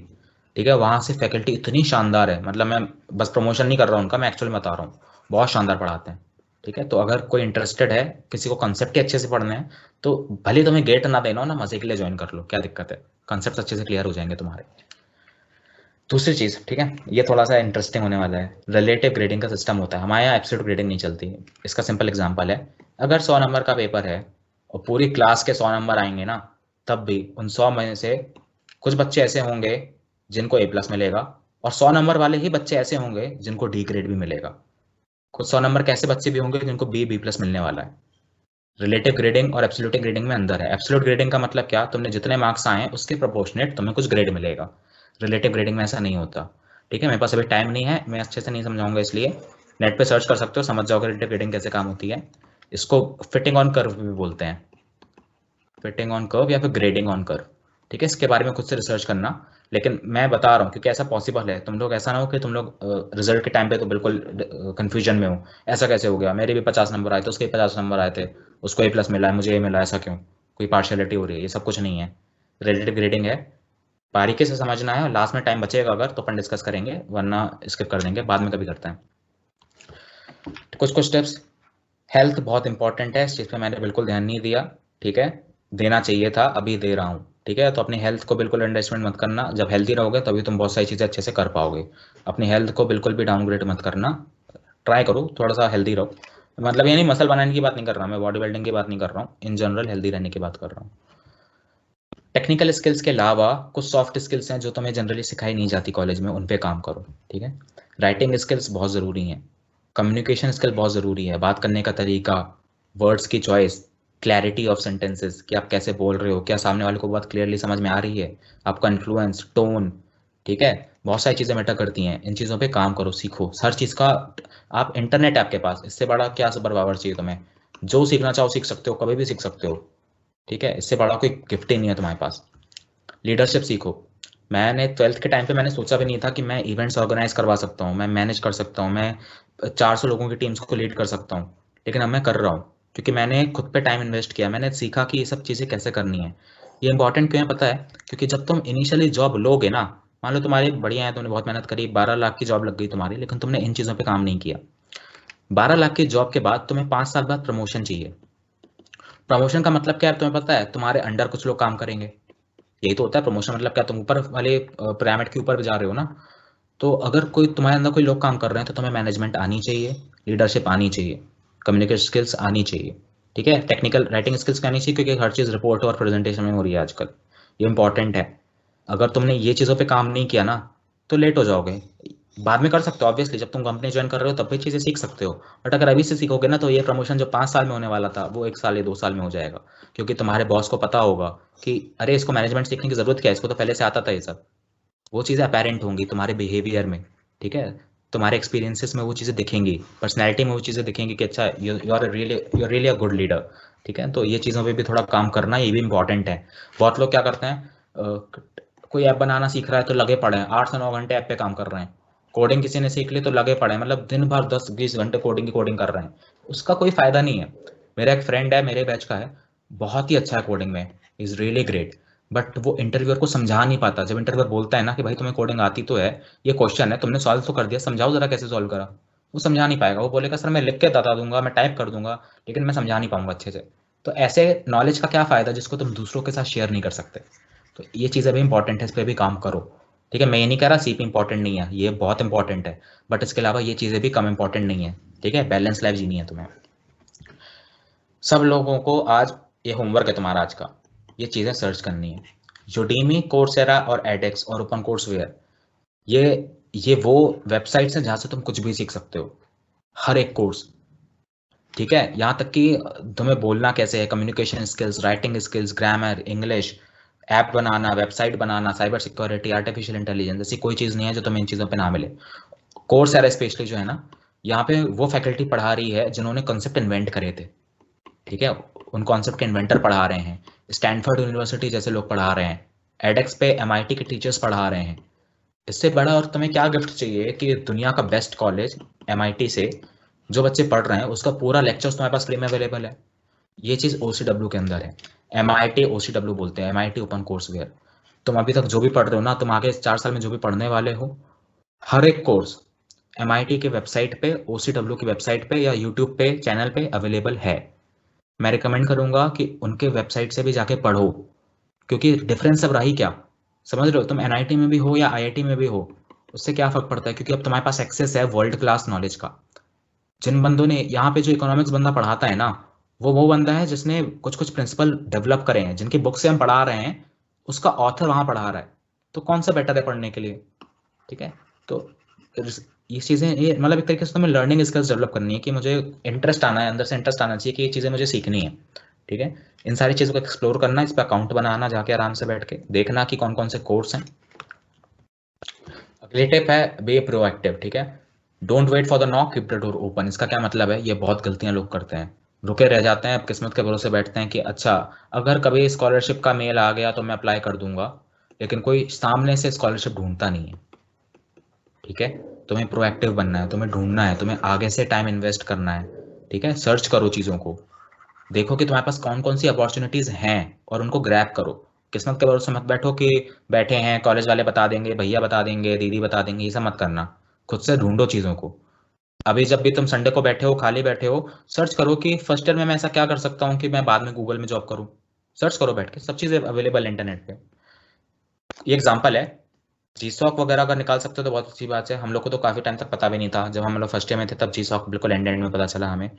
ठीक है, वहाँ से फैकल्टी इतनी शानदार है, मतलब मैं बस प्रमोशन नहीं कर रहा हूँ उनका, मैं एक्चुअली बता रहा हूँ, बहुत शानदार पढ़ाते हैं। ठीक है, तो अगर कोई इंटरेस्टेड है, किसी को कंसेप्ट ही अच्छे से पढ़ने हैं, तो भले ही तुम्हें गेट ना देना हो ना, मजे के लिए ज्वाइन कर लो, क्या दिक्कत है, कंसेप्ट अच्छे से क्लियर हो जाएंगे तुम्हारे। दूसरी चीज़, ठीक है, ये थोड़ा सा इंटरेस्टिंग होने वाला है। रिलेटिव ग्रेडिंग का सिस्टम होता है, हमारे यहाँ एब्सोल्यूट ग्रेडिंग नहीं चलती। इसका सिंपल एग्जांपल है, अगर 100 नंबर का पेपर है और पूरी क्लास के 100 नंबर आएंगे ना, तब भी उन 100 में से कुछ बच्चे ऐसे होंगे जिनको A+ मिलेगा, और 100 नंबर वाले ही बच्चे ऐसे होंगे जिनको D ग्रेड भी मिलेगा। कुछ 100 नंबर के ऐसे बच्चे भी होंगे जिनको B++ मिलने वाला है। रिलेटिव ग्रेडिंग और एब्सोल्यूट ग्रेडिंग में अंदर है। एब्सोल्यूट ग्रेडिंग का मतलब क्या? तुमने जितने मार्क्स आए उसके प्रोपोर्शनेट तुम्हें कुछ ग्रेड मिलेगा। रिलेटिव ग्रेडिंग में ऐसा नहीं होता। ठीक है, मेरे पास अभी टाइम नहीं है, मैं अच्छे से नहीं समझाऊंगा, इसलिए नेट पे सर्च कर सकते हो, समझ जाओगे रिलेटिव ग्रेडिंग कैसे काम होती है। इसको फिटिंग ऑन कर्व भी बोलते हैं, फिटिंग ऑन कर्व या फिर ग्रेडिंग ऑन कर्व। ठीक है, इसके बारे में खुद से रिसर्च करना। लेकिन मैं बता रहा हूँ क्योंकि ऐसा पॉसिबल है, तुम लोग ऐसा ना हो कि तुम लोग रिजल्ट के टाइम पे तो बिल्कुल कंफ्यूजन में हो, ऐसा कैसे हो गया, मेरे भी 50 नंबर आए थे, उसके भी 50 नंबर आए थे, उसको A+ मिला है, मुझे A मिला, ऐसा क्यों, कोई पार्शियलिटी हो रही है, ये सब कुछ नहीं है। रिलेटिव ग्रेडिंग है, बारीकी से समझना है, और लास्ट में टाइम बचेगा अगर तो अपन डिस्कस करेंगे, वरना स्किप कर देंगे, बाद में कभी करते हैं। कुछ कुछ टिप्स। हेल्थ बहुत इंपॉर्टेंट है, इस चीज़ पे मैंने बिल्कुल ध्यान नहीं दिया। ठीक है, देना चाहिए था, अभी दे रहा हूँ। ठीक है, तो अपनी हेल्थ को बिल्कुल अंडरएस्टिमेट मत करना, जब हेल्थी रहोगे तभी तुम बहुत सारी चीज़ें अच्छे से कर पाओगे। अपनी हेल्थ को बिल्कुल भी डाउनग्रेड मत करना, ट्राई करो थोड़ा सा हेल्दी रहो। मतलब ये नहीं मसल बनाने की बात नहीं कर रहा मैं, बॉडी बिल्डिंग की बात नहीं कर रहा हूँ, इन जनरल हेल्दी रहने की बात कर रहा हूँ। टेक्निकल स्किल्स के अलावा कुछ सॉफ्ट स्किल्स हैं जो तुम्हें जनरली सिखाई नहीं जाती कॉलेज में, उन पे काम करो। ठीक है, राइटिंग स्किल्स बहुत ज़रूरी हैं, कम्युनिकेशन स्किल बहुत ज़रूरी है, बात करने का तरीका, वर्ड्स की चॉइस, क्लैरिटी ऑफ सेंटेंसेस, कि आप कैसे बोल रहे हो, क्या सामने वाले को बात क्लियरली समझ में आ रही है, आपका इन्फ्लुएंस, टोन। ठीक है, बहुत सारी चीज़ें मैटर करती हैं, इन चीज़ों पे काम करो, सीखो हर चीज़ का। आप इंटरनेट है आपके पास, इससे बड़ा क्या सुपर पावर चाहिए तुम्हें? जो सीखना चाहो सीख सकते हो, कभी भी सीख सकते हो। ठीक है, इससे बड़ा कोई गिफ्ट ही नहीं है तुम्हारे पास। लीडरशिप सीखो। मैंने 12th के टाइम पे मैंने सोचा भी नहीं था कि मैं इवेंट्स ऑर्गेनाइज करवा सकता हूँ, मैं मैनेज कर सकता हूँ, मैं 400 लोगों की टीम्स को लीड कर सकता हूँ। लेकिन अब मैं कर रहा हूँ क्योंकि मैंने खुद पे टाइम इन्वेस्ट किया, मैंने सीखा कि ये सब चीज़ें कैसे करनी है। ये इंपॉर्टेंट क्यों है पता है? क्योंकि जब तुम इनिशियली जॉब लोगे ना, मान लो तुम्हारे बढ़िया है, तुमने बहुत मेहनत करी, 12 लाख की जॉब लग गई तुम्हारी, लेकिन तुमने इन चीज़ों पे काम नहीं किया। 12 लाख की जॉब के बाद तुम्हें 5 साल बाद प्रमोशन चाहिए। प्रमोशन का मतलब क्या है तुम्हें पता है? तुम्हारे अंडर कुछ लोग काम करेंगे, यही तो होता है प्रमोशन। मतलब क्या, तुम ऊपर वाले पिरामिड के ऊपर जा रहे हो ना, तो अगर कोई तुम्हारे अंदर कोई लोग काम कर रहे हैं तो तुम्हें मैनेजमेंट आनी चाहिए, लीडरशिप आनी चाहिए, कम्युनिकेशन स्किल्स आनी चाहिए, ठीक है, टेक्निकल राइटिंग स्किल्स भी आनी चाहिए, क्योंकि हर चीज़ रिपोर्ट और प्रेजेंटेशन में हो रही है आजकल, ये इंपॉर्टेंट है। अगर तुमने ये चीज़ों पे काम नहीं किया ना तो लेट हो जाओगे। बाद में कर सकते हो ऑब्वियसली, जब तुम कंपनी ज्वाइन कर रहे हो तब भी चीज़ें सीख सकते हो, बट अगर अभी से सीखोगे ना तो ये प्रमोशन जो 5 साल में होने वाला था वो 1 साल या 2 साल में हो जाएगा, क्योंकि तुम्हारे बॉस को पता होगा कि अरे इसको मैनेजमेंट सीखने की जरूरत क्या है, इसको तो पहले से आता था ये सब। वो चीज़ें अपेरेंट होंगी तुम्हारे बिहेवियर में, ठीक है, तुम्हारे एक्सपीरियंसेस में वो चीज़ें दिखेंगी, पर्सनैलिटी में वो चीज़ें दिखेंगी कि अच्छा you are really a good leader, ठीक है। तो ये चीज़ों पे भी थोड़ा काम करना ये भी इंपॉर्टेंट है। बहुत लोग क्या करते हैं, कोई ऐप बनाना सीख रहा है तो लगे पड़े हैं 8 से 9 घंटे ऐप पे काम कर रहे हैं, कोडिंग किसी ने सीख ली तो लगे पड़े हैं, मतलब दिन भर 10-20 घंटे कोडिंग कर रहे हैं, उसका कोई फ़ायदा नहीं है। मेरा एक फ्रेंड है, मेरे बैच का है, बहुत ही अच्छा है कोडिंग में, इज़ रियली ग्रेट, बट वो इंटरव्यूअर को समझा नहीं पाता। जब इंटरव्यूअर बोलता है ना कि भाई तुम्हें कोडिंग आती तो है, ये क्वेश्चन है, तुमने सॉल्व तो कर दिया, समझाओ जरा कैसे सॉल्व करा, वो समझा नहीं पाएगा, वो बोलेगा सर मैं लिख के बता दूंगा, मैं टाइप कर दूंगा, लेकिन मैं समझा नहीं पाऊंगा अच्छे से। तो ऐसे नॉलेज का क्या फ़ायदा जिसको तुम दूसरों के साथ शेयर नहीं कर सकते। तो ये चीज़ें भी इंपॉर्टेंट है, इस पर भी काम करो, ठीक है। मैं ये नहीं कह रहा सीपी इंपॉर्टेंट नहीं है, ये बहुत इंपॉर्टेंट है, बट इसके अलावा ये चीज़ें भी कम इंपॉर्टेंट नहीं है, ठीक है। बैलेंस लाइफ जीनी है तुम्हें। सब लोगों को आज ये होमवर्क है तुम्हारा आज का, ये चीज़ें सर्च करनी है। यूडेमी, कोर्सेरा और एडेक्स और ओपन कोर्सवेयर, ये ये वो वेबसाइट्स हैं जहाँ से तुम कुछ भी सीख सकते हो, हर एक कोर्स, ठीक है। यहाँ तक कि तुम्हें बोलना कैसे है, communication skills, writing skills, grammar, English, app बनाना, वेबसाइट बनाना, साइबर सिक्योरिटी, आर्टिफिशियल इंटेलिजेंस, ऐसी कोई चीज़ नहीं है जो तुम्हें इन चीज़ों पे ना मिले। कोर्स एरा स्पेशली जो है ना, यहाँ पे वो फैकल्टी पढ़ा रही है जिन्होंने कॉन्सेप्ट इन्वेंट करे थे, ठीक है, उन कॉन्सेप्ट के इन्वेंटर पढ़ा रहे हैं, स्टैनफोर्ड यूनिवर्सिटी जैसे लोग पढ़ा रहे हैं, एडेक्स पे एमआईटी के टीचर्स पढ़ा रहे हैं। इससे बड़ा और तुम्हें क्या गिफ्ट चाहिए कि दुनिया का बेस्ट कॉलेज एमआईटी से जो बच्चे पढ़ रहे हैं उसका पूरा लेक्चर्स तुम्हारे पास फ्री में अवेलेबल है। ये चीज़ ओसीडब्ल्यू के अंदर है, एमआईटी ओसीडब्ल्यू बोलते हैं, एमआईटी ओपन कोर्सवेयर। तुम अभी तक जो भी पढ़ रहे हो ना, तुम आगे 4 साल में जो भी पढ़ने वाले हो, हर एक कोर्स एमआईटी की वेबसाइट पे, ओसीडब्ल्यू की वेबसाइट पे या यूट्यूब पे चैनल पे अवेलेबल है। मैं रिकमेंड करूंगा कि उनके वेबसाइट से भी जाके पढ़ो, क्योंकि डिफरेंस अब रही क्या, समझ रहे हो, तुम एनआईटी में भी हो या आईआईटी में भी हो, उससे क्या फर्क पड़ता है, क्योंकि अब तुम्हारे पास एक्सेस है वर्ल्ड क्लास नॉलेज का। जिन बंदों ने यहाँ पे जो इकोनॉमिक्स बंदा पढ़ाता है ना, वो बंदा है जिसने कुछ कुछ प्रिंसिपल डेवलप करे हैं, जिनकी बुक से हम पढ़ा रहे हैं, उसका ऑथर वहां पढ़ा रहा है, तो कौन सा बेटर है पढ़ने के लिए, ठीक है। तो ये चीज़ें, ये मतलब एक तरीके से तुम्हें लर्निंग स्किल्स डेवलप करनी है कि मुझे इंटरेस्ट आना है, अंदर से इंटरेस्ट आना चाहिए कि ये चीज़ें मुझे सीखनी है, ठीक है। इन सारी चीज़ों को एक्सप्लोर करना, इस पर अकाउंट बनाना, जाके आराम से बैठ के देखना कि कौन कौन से कोर्स हैं। अगली टिप है बी प्रोएक्टिव, ठीक है। Don't wait for the knock, keep the door open. इसका क्या मतलब है, ये बहुत गलतियां लोग करते हैं, रुके रह जाते हैं, किस्मत के भरोसे बैठते हैं कि अच्छा अगर कभी स्कॉलरशिप का मेल आ गया तो मैं अप्लाई कर दूंगा, लेकिन कोई सामने से स्कॉलरशिप ढूंढता नहीं है, ठीक है। तुम्हें प्रोएक्टिव बनना है, तुम्हें ढूंढना है, तुम्हें आगे से टाइम इन्वेस्ट करना है, ठीक है। सर्च करो चीज़ों को, देखो कि तुम्हारे पास कौन कौन सी अपॉर्चुनिटीज़ हैं और उनको ग्रैब करो। किस्मत के भरोसे मत बैठो कि बैठे हैं कॉलेज वाले बता देंगे, भैया बता देंगे, दीदी बता देंगे, ये सब मत करना। खुद से ढूंढो चीज़ों को। अभी जब भी तुम संडे को बैठे हो, खाली बैठे हो, सर्च करो कि फर्स्ट ईयर में मैं ऐसा क्या कर सकता हूँ कि मैं बाद में गूगल में जॉब करूँ। सर्च करो बैठ के, सब चीज़ें अवेलेबल है इंटरनेट पे। ये एग्जाम्पल है, जी सॉक वगैरह अगर निकाल सकते हो तो बहुत अच्छी बात है। हम लोग को तो काफ़ी टाइम तक पता भी नहीं था, जब हम लोग फर्स्ट ईयर में थे तब जी सॉक बिल्कुल एंड एंड में पता चला हमें।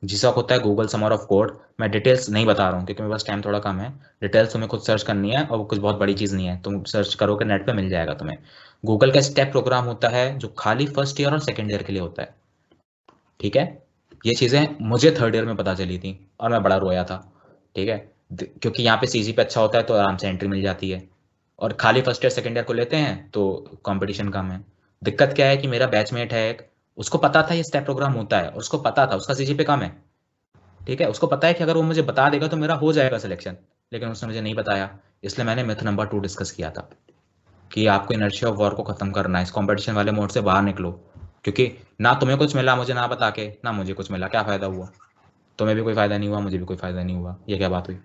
जी सॉक होता है गूगल समर ऑफ कोड। मैं डिटेल्स नहीं बता रहा हूँ क्योंकि मेरे पास टाइम थोड़ा कम है, डिटेल्स तुम्हें खुद सर्च करनी है और वो कुछ बहुत बड़ी चीज़ नहीं है, तुम सर्च करोगे नेट पे मिल जाएगा तुम्हें। गूगल का स्टेप प्रोग्राम होता है जो खाली फर्स्ट ईयर और सेकेंड ईयर के लिए होता है, ठीक है। ये चीज़ें मुझे थर्ड ईयर में पता चली थी और मैं बड़ा रोया था, ठीक है। क्योंकि यहाँ पे सीजी पे अच्छा होता है तो आराम से एंट्री मिल जाती है, और खाली फर्स्ट ईयर सेकेंड ईयर को लेते हैं तो कंपटीशन कम है। दिक्कत क्या है कि मेरा बैचमेट है एक, उसको पता था ये स्टेप प्रोग्राम होता है और उसको पता था, उसका सीजी पे कम है, ठीक है, उसको पता है कि अगर वो मुझे बता देगा तो मेरा हो जाएगा सिलेक्शन, लेकिन उसने मुझे नहीं बताया। इसलिए मैंने मिथ नंबर 2 डिस्कस किया था कि आपको इनर्शिया ऑफ वॉर को खत्म करना है, इस कंपटीशन वाले मोड से बाहर निकलो, क्योंकि ना तुम्हें कुछ मिला मुझे ना बता के, ना मुझे कुछ मिला, क्या फायदा हुआ, तुम्हें भी कोई फायदा नहीं हुआ, मुझे भी कोई फायदा नहीं हुआ, ये क्या बात हुई,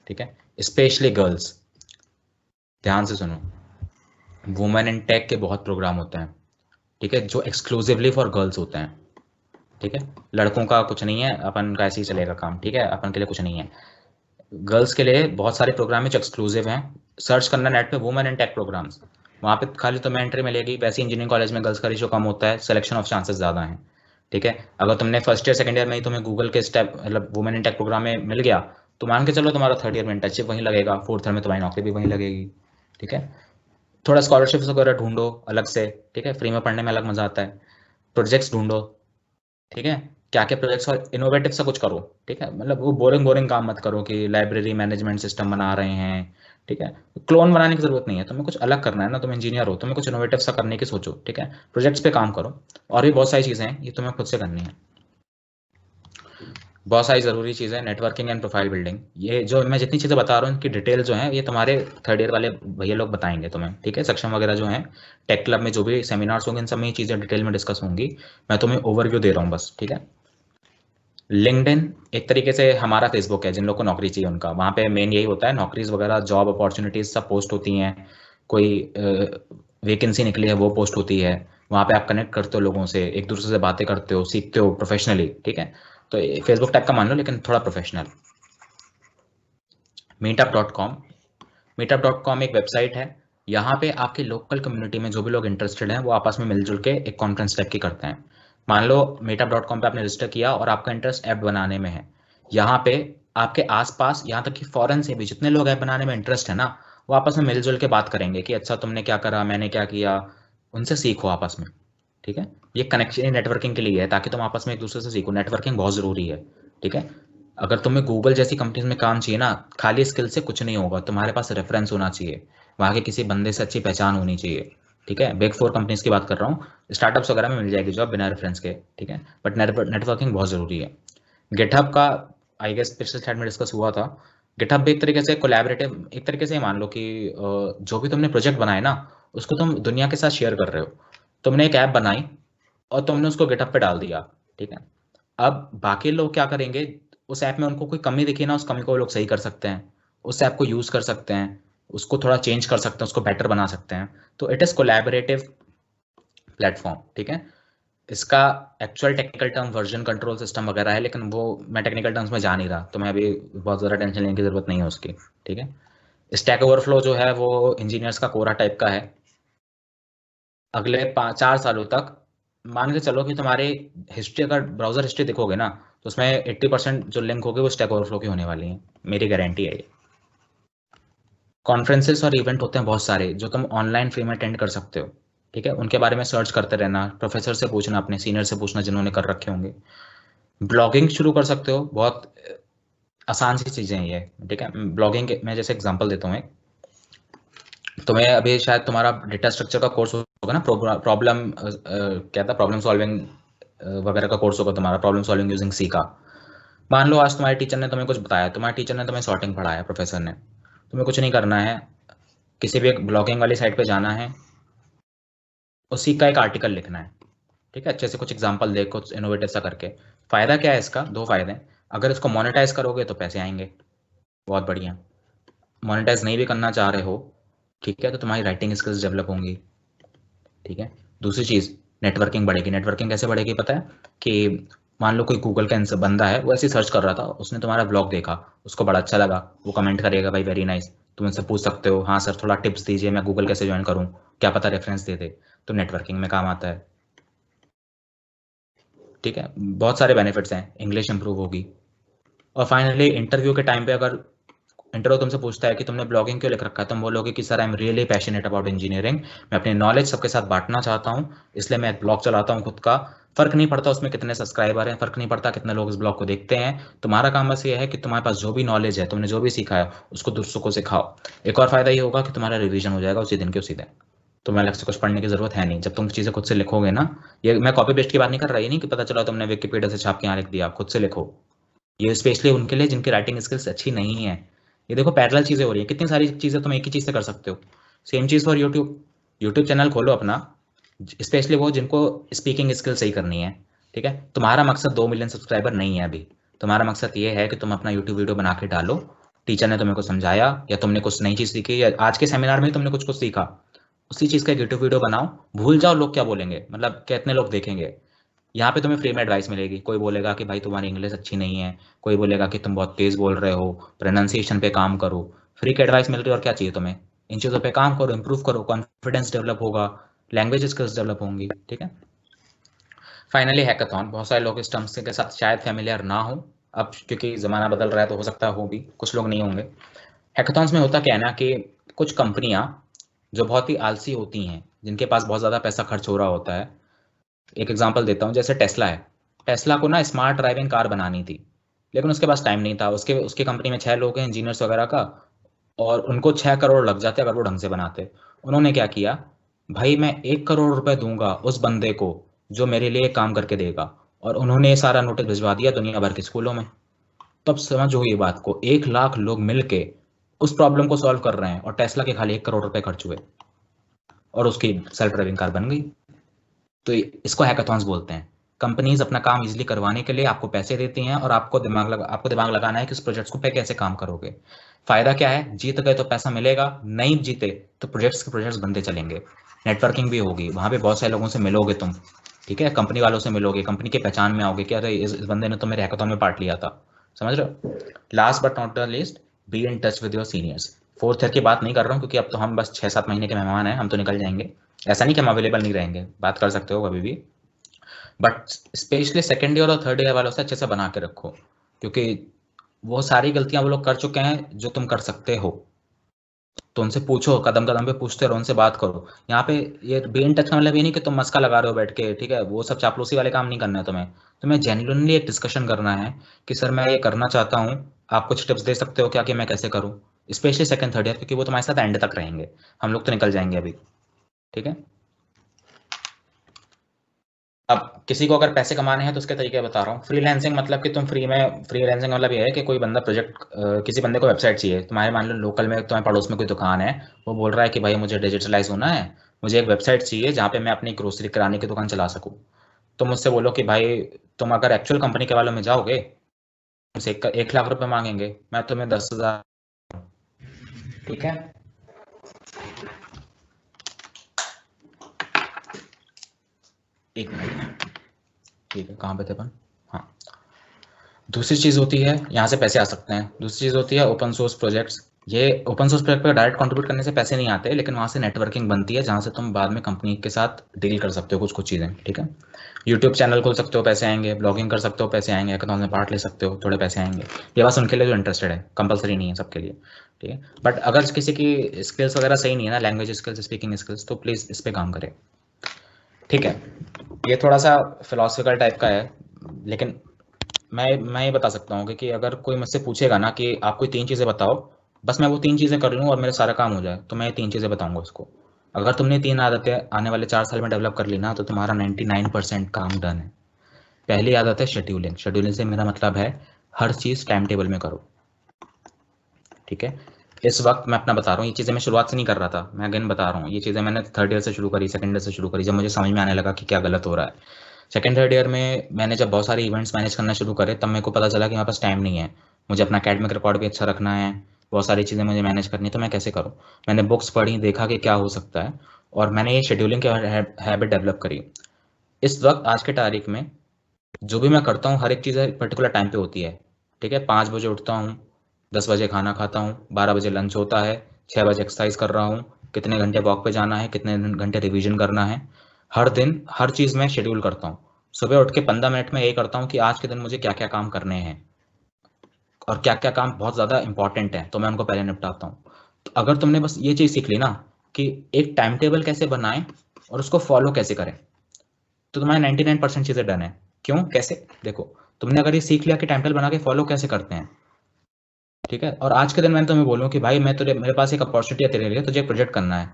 ठीक है। स्पेशली गर्ल्स, ध्यान से सुनो, वुमेन इन टेक के बहुत प्रोग्राम होते हैं, ठीक है, जो एक्सक्लूसिवली फॉर गर्ल्स होते हैं, ठीक है। लड़कों का कुछ नहीं है, अपन का ऐसे ही चलेगा काम, ठीक है, अपन के लिए कुछ नहीं है। गर्ल्स के लिए बहुत सारे प्रोग्राम है जो एक्सक्लूसिव हैं, सर्च करना नेट पे वुमेन इन टेक प्रोग्राम्स, वहाँ पे खाली तुम्हें एंट्री मिलेगी। वैसे इंजीनियरिंग कॉलेज में गर्ल्स का रेशियो कम होता है, सिलेक्शन ऑफ चांसेस ज़्यादा हैं। ठीक है, अगर तुमने फर्स्ट ईयर सेकंड ईयर में ही तुम्हें गूगल के स्टेप मतलब वुमेन इन टेक प्रोग्राम में मिल गया, तो मान के चलो तुम्हारा थर्ड ईयर में इंटर्नशिप वहीं लगेगा, फोर्थ ईयर में तुम्हारी नौकरी भी वहीं लगेगी। ठीक है, थोड़ा स्कॉलरशिप्स वगैरह ढूंढो अलग से। ठीक है, फ्री में पढ़ने में अलग मजा आता है। प्रोजेक्ट्स ढूंढो। ठीक है, क्या क्या प्रोजेक्ट्स और इनोवेटिव सा कुछ करो। ठीक है, मतलब वो बोरिंग बोरिंग काम मत करो कि लाइब्रेरी मैनेजमेंट सिस्टम बना रहे हैं। ठीक है, क्लोन बनाने की जरूरत नहीं है, तुम्हें कुछ अलग करना है ना, तुम इंजीनियर हो, तुम्हें कुछ इनोवेटिव सा करने की सोचो। ठीक है, प्रोजेक्ट्स पे काम करो। और भी बहुत सारी चीज़ें हैं, ये तुम्हें खुद से करनी है। बहुत सारी ज़रूरी चीज़ें, नेटवर्किंग एंड प्रोफाइल बिल्डिंग। ये जो मैं जितनी चीज़ें बता रहा हूँ इनकी डिटेल जो है ये तुम्हारे थर्ड ईयर वाले भैया लोग बताएंगे तुम्हें। ठीक है, सक्षम वगैरह जो है, टेक क्लब में जो भी सेमिनार्स होंगे इन सब में ये चीज़ें डिटेल में डिस्कस होंगी। मैं तुम्हें ओवरव्यू दे रहा हूँ बस। ठीक है, लिंक्डइन एक तरीके से हमारा फेसबुक है, जिन लोग को नौकरी चाहिए उनका। वहाँ पे मेन यही होता है, नौकरीज वगैरह जॉब अपॉर्चुनिटीज सब पोस्ट होती हैं। कोई वैकेंसी निकली है वो पोस्ट होती है। वहाँ पे आप कनेक्ट करते हो लोगों से, एक दूसरे से बातें करते हो, सीखते हो प्रोफेशनली। ठीक है, तो फेसबुक टाइप का मान लो लेकिन थोड़ा प्रोफेशनल। मीटअप.com। मीटअप.com एक वेबसाइट है। यहाँ पे आपके लोकल कम्युनिटी में जो भी लोग इंटरेस्टेड हैं वो आपस में मिलजुल के एक कॉन्फ्रेंस टाइप की करते हैं। मान लो मीटअप.com पे आपने रजिस्टर किया और आपका इंटरेस्ट ऐप बनाने में है। यहाँ पे आपके आसपास, यहाँ तक कि फॉरेन से भी जितने लोग ऐप बनाने में इंटरेस्ट है ना, वो आपस में मिलजुल के बात करेंगे कि अच्छा तुमने क्या करा, मैंने क्या किया। उनसे सीखो आपस में। ठीक है, ये कनेक्शन नेटवर्किंग के लिए है, ताकि तुम आपस में एक दूसरे से सीखो। नेटवर्किंग बहुत ज़रूरी है। ठीक है, अगर तुम्हें गूगल जैसी कंपनीज में काम चाहिए ना, खाली स्किल से कुछ नहीं होगा, तुम्हारे पास रेफरेंस होना चाहिए, वहाँ के किसी बंदे से अच्छी पहचान होनी चाहिए। ठीक है, बिग फोर कंपनीज की बात कर रहा हूँ। स्टार्टअप्स वगैरह में मिल जाएगी जॉब बिना रेफरेंस के। ठीक है, बट नेटवर्किंग बहुत ज़रूरी है। गिटहब का आई गेस पिछले स्लाइड में डिस्कस हुआ था। गिटहब भी एक तरीके से कोलैबोरेटिव, एक तरीके से मान लो कि जो भी तुमने प्रोजेक्ट बनाए ना, उसको तुम दुनिया के साथ शेयर कर रहे हो। तुमने एक ऐप बनाई और तुमने उसको गिटहब पे डाल दिया। ठीक है, अब बाकी लोग क्या करेंगे, उस ऐप में उनको कोई कमी दिखी ना, उस कमी को वो लोग सही कर सकते हैं, उस ऐप को यूज कर सकते हैं, उसको थोड़ा चेंज कर सकते हैं, उसको बेटर बना सकते हैं। तो इट इज कोलैबोरेटिव प्लेटफॉर्म। ठीक है, इसका actual technical term version control system वगैरह है, लेकिन वो मैं टेक्निकल टर्म्स में जा नहीं रहा, तो मैं अभी बहुत ज़्यादा टेंशन लेने की जरूरत नहीं है उसकी। ठीक है, स्टैक ओवरफ्लो जो है वो इंजीनियर्स का कोरा टाइप का है। अगले 4 सालों तक मान के चलो कि तुम्हारी हिस्ट्री, अगर ब्राउजर हिस्ट्री देखोगे ना, तो उसमें 80% जो लिंक होगी वो स्टैक ओवरफ्लो की होने वाली है। मेरी गारंटी है ये। कॉन्फ्रेंसेस और इवेंट होते हैं बहुत सारे जो तुम ऑनलाइन फ्री में अटेंड कर सकते हो। ठीक है, उनके बारे में सर्च करते रहना, प्रोफेसर से पूछना, अपने सीनियर से पूछना जिन्होंने कर रखे होंगे। ब्लॉगिंग शुरू कर सकते हो, बहुत आसान सी चीज़ें हैं ये। ठीक है, ब्लॉगिंग मैं जैसे एग्जांपल देता हूँ एक। तुम्हें अभी शायद तुम्हारा डेटा स्ट्रक्चर का कोर्स होगा ना, प्रॉब्लम क्या था, प्रॉब्लम सॉल्विंग वगैरह का कोर्स होगा तुम्हारा, प्रॉब्लम सॉल्विंग यूजिंग सी का। मान लो आज तुम्हारे टीचर ने तुम्हें कुछ बताया, तुम्हारे टीचर ने तुम्हें सॉर्टिंग पढ़ाया, प्रोफेसर ने। तुम्हें कुछ नहीं करना है, किसी भी एक ब्लॉगिंग वाली साइट पे जाना है, उसी का एक आर्टिकल लिखना है। ठीक है, अच्छे से कुछ एग्जांपल दे, कुछ इनोवेटिव सा करके। फ़ायदा क्या है इसका, दो फायदे हैं। अगर इसको मोनेटाइज करोगे तो पैसे आएंगे, बहुत बढ़िया। मोनेटाइज नहीं भी करना चाह रहे हो, ठीक है, तो तुम्हारी राइटिंग स्किल्स डेवलप होंगी। ठीक है, दूसरी चीज़, नेटवर्किंग बढ़ेगी। नेटवर्किंग कैसे बढ़ेगी पता है कि मान लो कोई गूगल का बंदा है, वो ऐसे सर्च कर रहा था, उसने तुम्हारा ब्लॉग देखा, उसको बड़ा अच्छा लगा, वो कमेंट करेगा भाई वेरी नाइस। तुम उनसे पूछ सकते हो, हाँ सर थोड़ा टिप्स दीजिए, मैं गूगल कैसे ज्वाइन करूँ, क्या पता रेफरेंस दे दे। तो नेटवर्किंग में काम आता है। ठीक है, बहुत सारे बेनिफिट्स हैं, इंग्लिश इंप्रूव होगी। और फाइनली इंटरव्यू के टाइम पे अगर इंटरव्यू तुमसे पूछता है कि तुमने ब्लॉगिंग क्यों लिख रखा है, तुम बोलोगे कि sir I am really passionate about engineering, मैं अपनी नॉलेज सबके साथ बांटना चाहता हूँ, इसलिए मैं एक ब्लॉग चलाता हूँ खुद का। फर्क नहीं पड़ता उसमें कितने सब्सक्राइबर हैं, फर्क नहीं पड़ता कितने लोग इस ब्लॉग को देखते हैं। तुम्हारा काम बस ये है कि तुम्हारे पास जो भी नॉलेज है, तुमने जो भी सीखा है, उसको दूसरों को सिखाओ। एक और फायदा ये होगा कि तुम्हारा रिवीजन हो जाएगा उसी दिन के उसी दिन। तुम्हें अलग से कुछ पढ़ने की जरूरत है नहीं, जब तुम चीजें खुद से लिखोगे ना। ये मैं कॉपी पेस्ट की बात नहीं कर रहा, ये नहीं कि पता चला तुमने विकिपीडिया से छाप के यहाँ लिख दिया, खुद से लिखो। ये स्पेशली उनके लिए जिनकी राइटिंग स्किल्स अच्छी नहीं है। ये देखो पैरेलल चीज़ें हो रही हैं, कितनी सारी चीज़ें तुम एक ही चीज़ से कर सकते हो। Same cheese for YouTube. YouTube channel खोलो अपना, स्पेशली वो जिनको स्पीकिंग स्किल सही करनी है। ठीक है, तुम्हारा मकसद 2 मिलियन सब्सक्राइबर नहीं है अभी। तुम्हारा मकसद ये है कि तुम अपना यूट्यूब वीडियो बना के डालो, टीचर ने तुम्हें कुछ समझाया या तुमने कुछ नई चीज़ सीखी, या आज के सेमिनार में ही तुमने कुछ कुछ सीखा, उसी चीज़ का एक यूट्यूब वीडियो बनाओ। भूल जाओ लोग क्या बोलेंगे, मतलब कितने लोग देखेंगे। यहाँ पे तुम्हें फ्री में एडवाइस मिलेगी। कोई बोलेगा कि भाई तुम्हारी इंग्लिश अच्छी नहीं है, कोई बोलेगा कि तुम बहुत तेज बोल रहे हो, प्रोनाउंसिएशन पे काम करो। फ्री की एडवाइस मिल रही है और क्या चाहिए तुम्हें। इन चीज़ों पे काम करो, इम्प्रूव करो, कॉन्फिडेंस डेवलप होगा, लैंग्वेज स्किल्स डेवलप होंगी, ठीक है। फाइनली हैकाथॉन, बहुत सारे लोग इस टर्म्स के साथ शायद फैमिलियर ना हो, अब क्योंकि ज़माना बदल रहा है तो हो सकता हो भी, कुछ लोग नहीं होंगे। हैकाथॉन्स में होता क्या है ना कि कुछ कंपनियां जो बहुत ही आलसी होती हैं, जिनके पास बहुत ज़्यादा पैसा खर्च हो रहा होता है, एक एग्जांपल देता हूँ, जैसे टेस्ला है। टेस्ला को ना स्मार्ट ड्राइविंग कार बनानी थी, लेकिन उसके पास टाइम नहीं था। उसके उसकी कंपनी में 6 लोग हैं, इंजीनियर्स वगैरह का, और उनको 6 करोड़ लग जाते अगर वो ढंग से बनाते। उन्होंने क्या किया, भाई मैं 1 करोड़ रुपए दूंगा उस बंदे को जो मेरे लिए काम करके देगा, और उन्होंने ये सारा नोटिस भिजवा दिया दुनिया भर के स्कूलों में। तब समझो ये बात को, 1 लाख लोग मिलके उस प्रॉब्लम को सॉल्व कर रहे हैं, और टेस्ला के खाली 1 करोड़ रुपए खर्च हुए और उसकी सेल्फ ड्राइविंग कार बन गई। तो इसको हैकाथॉन्स बोलते हैं। कंपनीज अपना काम इजीली करवाने के लिए आपको पैसे देती हैं, और आपको दिमाग लगाना है कि उस प्रोजेक्ट्स को पे कैसे काम करोगे। फायदा क्या है, जीत गए तो पैसा मिलेगा, नहीं जीते तो प्रोजेक्ट्स के प्रोजेक्ट्स बनते चलेंगे। नेटवर्किंग भी होगी, वहां पे बहुत सारे लोगों से मिलोगे तुम, ठीक है, कंपनी वालों से मिलोगे, कंपनी की पहचान में आओगे कि अरे इस बंदे ने तो मेरे हैकाथॉन में पार्ट लिया था। समझ रहे हो। Last but not the least, be in touch with your seniors. Fourth year की बात नहीं कर रहा हूँ, क्योंकि अब तो हम बस 6-7 महीने के मेहमान हैं, हम तो निकल जाएंगे। ऐसा नहीं कि हम अवेलेबल नहीं रहेंगे, बात कर सकते हो कभी भी, बट स्पेशली सेकेंड ईयर और थर्ड ईयर वालों से अच्छे से बना के रखो, क्योंकि वो सारी गलतियां वो लोग कर चुके हैं जो तुम कर सकते हो। तो उनसे पूछो, कदम कदम पे पूछते रहो, उनसे बात करो। यहाँ पे ये बी इन टच का मतलब ये नहीं कि तुम मस्का लगा रहे हो बैठ के, ठीक है, वो सब चापलूसी वाले काम नहीं करना है तुम्हें। तुम्हें जेन्युइनली एक डिस्कशन करना है कि सर मैं ये करना चाहता हूँ, आप कुछ टिप्स दे सकते हो क्या कि मैं कैसे करूँ। स्पेशली सेकंड थर्ड ईयर, क्योंकि वो तुम्हारे साथ एंड तक रहेंगे, हम लोग तो निकल जाएंगे अभी, ठीक है। अब किसी को अगर पैसे कमाने हैं तो उसके तरीके बता रहा हूँ। फ्रीलांसिंग मतलब कि तुम फ्री में, फ्रीलांसिंग मतलब ये है कि कोई बंदा प्रोजेक्ट, किसी बंदे को वेबसाइट चाहिए तुम्हारे, मान लो लोकल में तुम्हारे पड़ोस में कोई दुकान है, वो बोल रहा है कि भाई मुझे डिजिटलाइज होना है, मुझे एक वेबसाइट चाहिए जहाँ पे मैं अपनी ग्रोसरी किराने की दुकान चला सकूँ। तुम मुझसे बोलो कि भाई तुम अगर एक्चुअल कंपनी के वालों में जाओगे, तुमसे 1 लाख रुपए मांगेंगे, मैं तुम्हें 10,000, ठीक है। एक मिनट, ठीक है, कहाँ पे थे अपन। हाँ, दूसरी चीज़ होती है, यहाँ से पैसे आ सकते हैं। दूसरी चीज़ होती है ओपन सोर्स प्रोजेक्ट्स। ये ओपन सोर्स प्रोजेक्ट पर डायरेक्ट कंट्रीब्यूट करने से पैसे नहीं आते, लेकिन वहाँ से नेटवर्किंग बनती है, जहाँ से तुम बाद में कंपनी के साथ डील कर सकते हो कुछ कुछ चीज़ें, ठीक है। यूट्यूब चैनल खोल सकते हो, पैसे आएंगे। ब्लॉगिंग कर सकते हो, पैसे आएंगे। हैकाथॉन में पार्ट ले सकते हो, थोड़े पैसे आएंगे। ये बस उनके लिए जो इंटरेस्टेड है, कंपलसरी नहीं है सबके लिए, ठीक है। बट अगर किसी की स्किल्स वगैरह सही नहीं है ना, लैंग्वेज स्किल्स, स्पीकिंग स्किल्स, तो प्लीज़ इस पर काम करें, ठीक है। ये थोड़ा सा फिलोसफिकल टाइप का है, लेकिन मैं ये बता सकता हूँ कि अगर कोई मुझसे पूछेगा ना कि आप कोई 3 चीज़ें बताओ, बस मैं वो 3 चीज़ें कर लूँ और मेरा सारा काम हो जाए, तो मैं ये 3 चीज़ें बताऊंगा उसको। अगर तुमने 3 आदतें आने वाले 4 साल में डेवलप कर ली ना, तो तुम्हारा 99% काम डन है। पहली आदत है शेड्यूलिंग। शेड्यूलिंग से मेरा मतलब है हर चीज़ टाइम टेबल में करो, ठीक है। इस वक्त मैं अपना बता रहा हूँ, ये चीज़ें मैं शुरुआत से नहीं कर रहा था, मैं अगेन बता रहा हूँ, ये चीज़ें मैंने थर्ड ईयर से शुरू करी, सेकंड ईयर से शुरू करी, जब मुझे समझ में आने लगा कि क्या गलत हो रहा है। सेकंड थर्ड ईयर में मैंने जब बहुत सारे इवेंट्स मैनेज करना शुरू करे, तब मेरे को पता चला कि मेरे पास टाइम नहीं है। मुझे अपना एकेडमिक रिकॉर्ड भी अच्छा रखना है, बहुत सारी चीज़ें मुझे मैनेज करनी है, तो मैं कैसे करूँ। मैंने बुक्स पढ़ी, देखा कि क्या हो सकता है, और मैंने ये शेड्यूलिंग की हैबिट डेवलप करी। इस वक्त आज के तारीख में जो भी मैं करता हूँ, हर एक चीज़ एक पर्टिकुलर टाइम पे होती है, ठीक है। 5 बजे उठता हूँ, 10 बजे खाना खाता हूँ, 12 बजे लंच होता है, 6 बजे एक्सरसाइज कर रहा हूँ, कितने घंटे वॉक पे जाना है, कितने घंटे रिवीजन करना है। हर दिन हर चीज़ में शेड्यूल करता हूँ। सुबह उठ के 15 मिनट में यही करता हूँ कि आज के दिन मुझे क्या क्या काम करने हैं, और क्या क्या काम बहुत ज़्यादा इंपॉर्टेंट है, तो मैं उनको पहले निपटाता हूँ। तो अगर तुमने बस ये चीज़ सीख ली ना कि एक टाइम टेबल कैसे बनाएं और उसको फॉलो कैसे करें, तो तुम्हारे 99% चीज़ें डन है। क्यों, कैसे, देखो, तुमने अगर ये सीख लिया कि टाइम टेबल बना के फॉलो कैसे करते हैं, ठीक है, और आज के दिन मैंने तुम्हें बोलूँ कि भाई मैं तुझे, मेरे पास एक अपॉर्चुनिटी है तेरे लिए, तुझे एक प्रोजेक्ट करना है,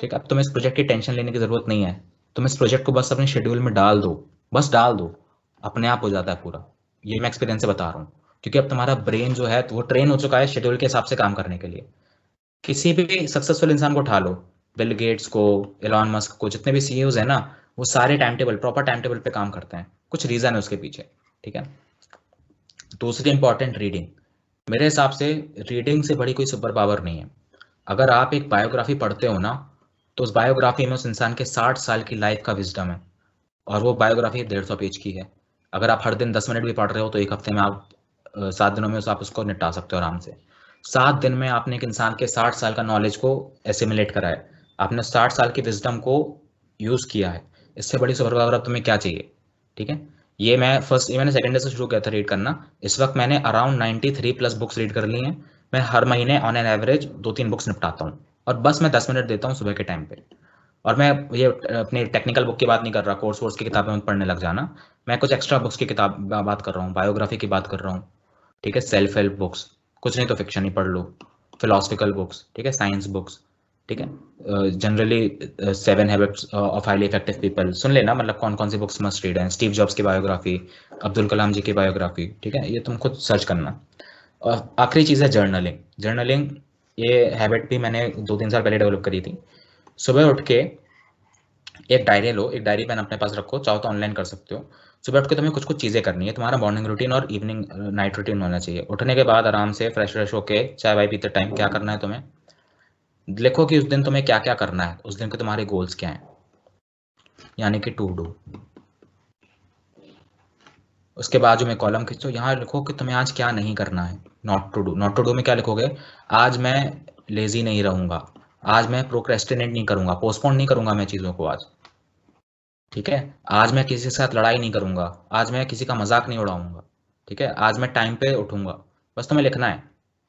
ठीक है। अब तुम्हें इस प्रोजेक्ट की टेंशन लेने की जरूरत नहीं है, तुम इस प्रोजेक्ट को बस अपने शेड्यूल में डाल दो, बस डाल दो, अपने आप हो जाता है पूरा। ये मैं एक्सपीरियंस से बता रहा हूँ, क्योंकि अब तुम्हारा ब्रेन जो है तो वो ट्रेन हो चुका है शेड्यूल के हिसाब से काम करने के लिए। किसी भी सक्सेसफुल इंसान को उठा लो, बिल गेट्स को, एलॉन मस्क को, जितने भी सीईओज है ना, वो सारे time table, proper time table पे काम करते हैं। कुछ रीजन है उसके पीछे, ठीक है। दूसरी इंपॉर्टेंट, रीडिंग। मेरे हिसाब से रीडिंग से बड़ी कोई सुपर पावर नहीं है। अगर आप एक बायोग्राफी पढ़ते हो ना, तो उस बायोग्राफी में उस इंसान के 60 साल की लाइफ का विजडम है, और वो बायोग्राफी 150 पेज की है। अगर आप हर दिन 10 मिनट भी पढ़ रहे हो, तो एक हफ्ते में आप 7 दिनों में आप उसको निपटा सकते हो आराम से। 7 दिन में आपने एक इंसान के 60 साल का नॉलेज को एसिमुलेट करा है, आपने 60 साल की विजडम को यूज किया है। इससे बड़ी सुपर पावर अब तुम्हें क्या चाहिए? ठीक है, ये मैंने सेकंड डे से शुरू किया था रीड करना। इस वक्त मैंने अराउंड 93 प्लस बुक्स रीड कर ली हैं। मैं हर महीने ऑन एन एवरेज 2-3 बुक्स निपटाता हूँ, और बस मैं 10 मिनट देता हूँ सुबह के टाइम पे। और मैं ये अपनी टेक्निकल बुक की बात नहीं कर रहा, कोर्स वोर्स की किताबें मत पढ़ने लग जाना। मैं कुछ एक्स्ट्रा बुक्स की किताब बात कर रहा हूँ, बायोग्राफी की बात कर रहा हूँ। ठीक है, सेल्फ हेल्प बुक्स, कुछ नहीं तो फिक्शन ही पढ़ लो, फिलोसफिकल बुक्स, ठीक है, साइंस बुक्स, ठीक है। Generally 7 habits of highly effective people सुन लेना, मतलब कौन कौन सी बुक्स मस्ट रीड हैं, स्टीव जॉब्स की बायोग्राफी, अब्दुल कलाम जी की बायोग्राफी, ठीक है, ये तुम खुद सर्च करना। और आखिरी चीज़ है जर्नलिंग। जर्नलिंग ये हैबिट भी मैंने 2-3 साल पहले डेवलप करी थी। सुबह उठ के एक डायरी लो, एक डायरी पेन अपने पास रखो, चाहो तो ऑनलाइन कर सकते हो। सुबह उठ के तुम्हें कुछ कुछ चीज़ें करनी है, तुम्हारा मॉर्निंग रूटीन और इवनिंग नाइट रूटीन होना चाहिए। उठने के बाद आराम से फ्रेश फ्रेश होके चाय वाय पीते टाइम क्या करना है तुम्हें, लिखो कि उस दिन तुम्हें क्या क्या करना है, उस दिन के तुम्हारे गोल्स क्या हैं, यानी कि टू डू। उसके बाद जो मैं कॉलम खींचो, यहाँ लिखो कि तुम्हें आज क्या नहीं करना है, not to do. Not to do में क्या लिखोगे? आज मैं लेजी नहीं रहूंगा, आज मैं प्रोक्रेस्टिनेट नहीं करूंगा, पोस्टपोन नहीं करूंगा मैं चीज़ों को आज। ठीक है, आज मैं किसी के साथ लड़ाई नहीं करूंगा, आज मैं किसी का मजाक नहीं उड़ाऊंगा। ठीक है, आज मैं टाइम पे उठूंगा। बस तुम्हें लिखना है।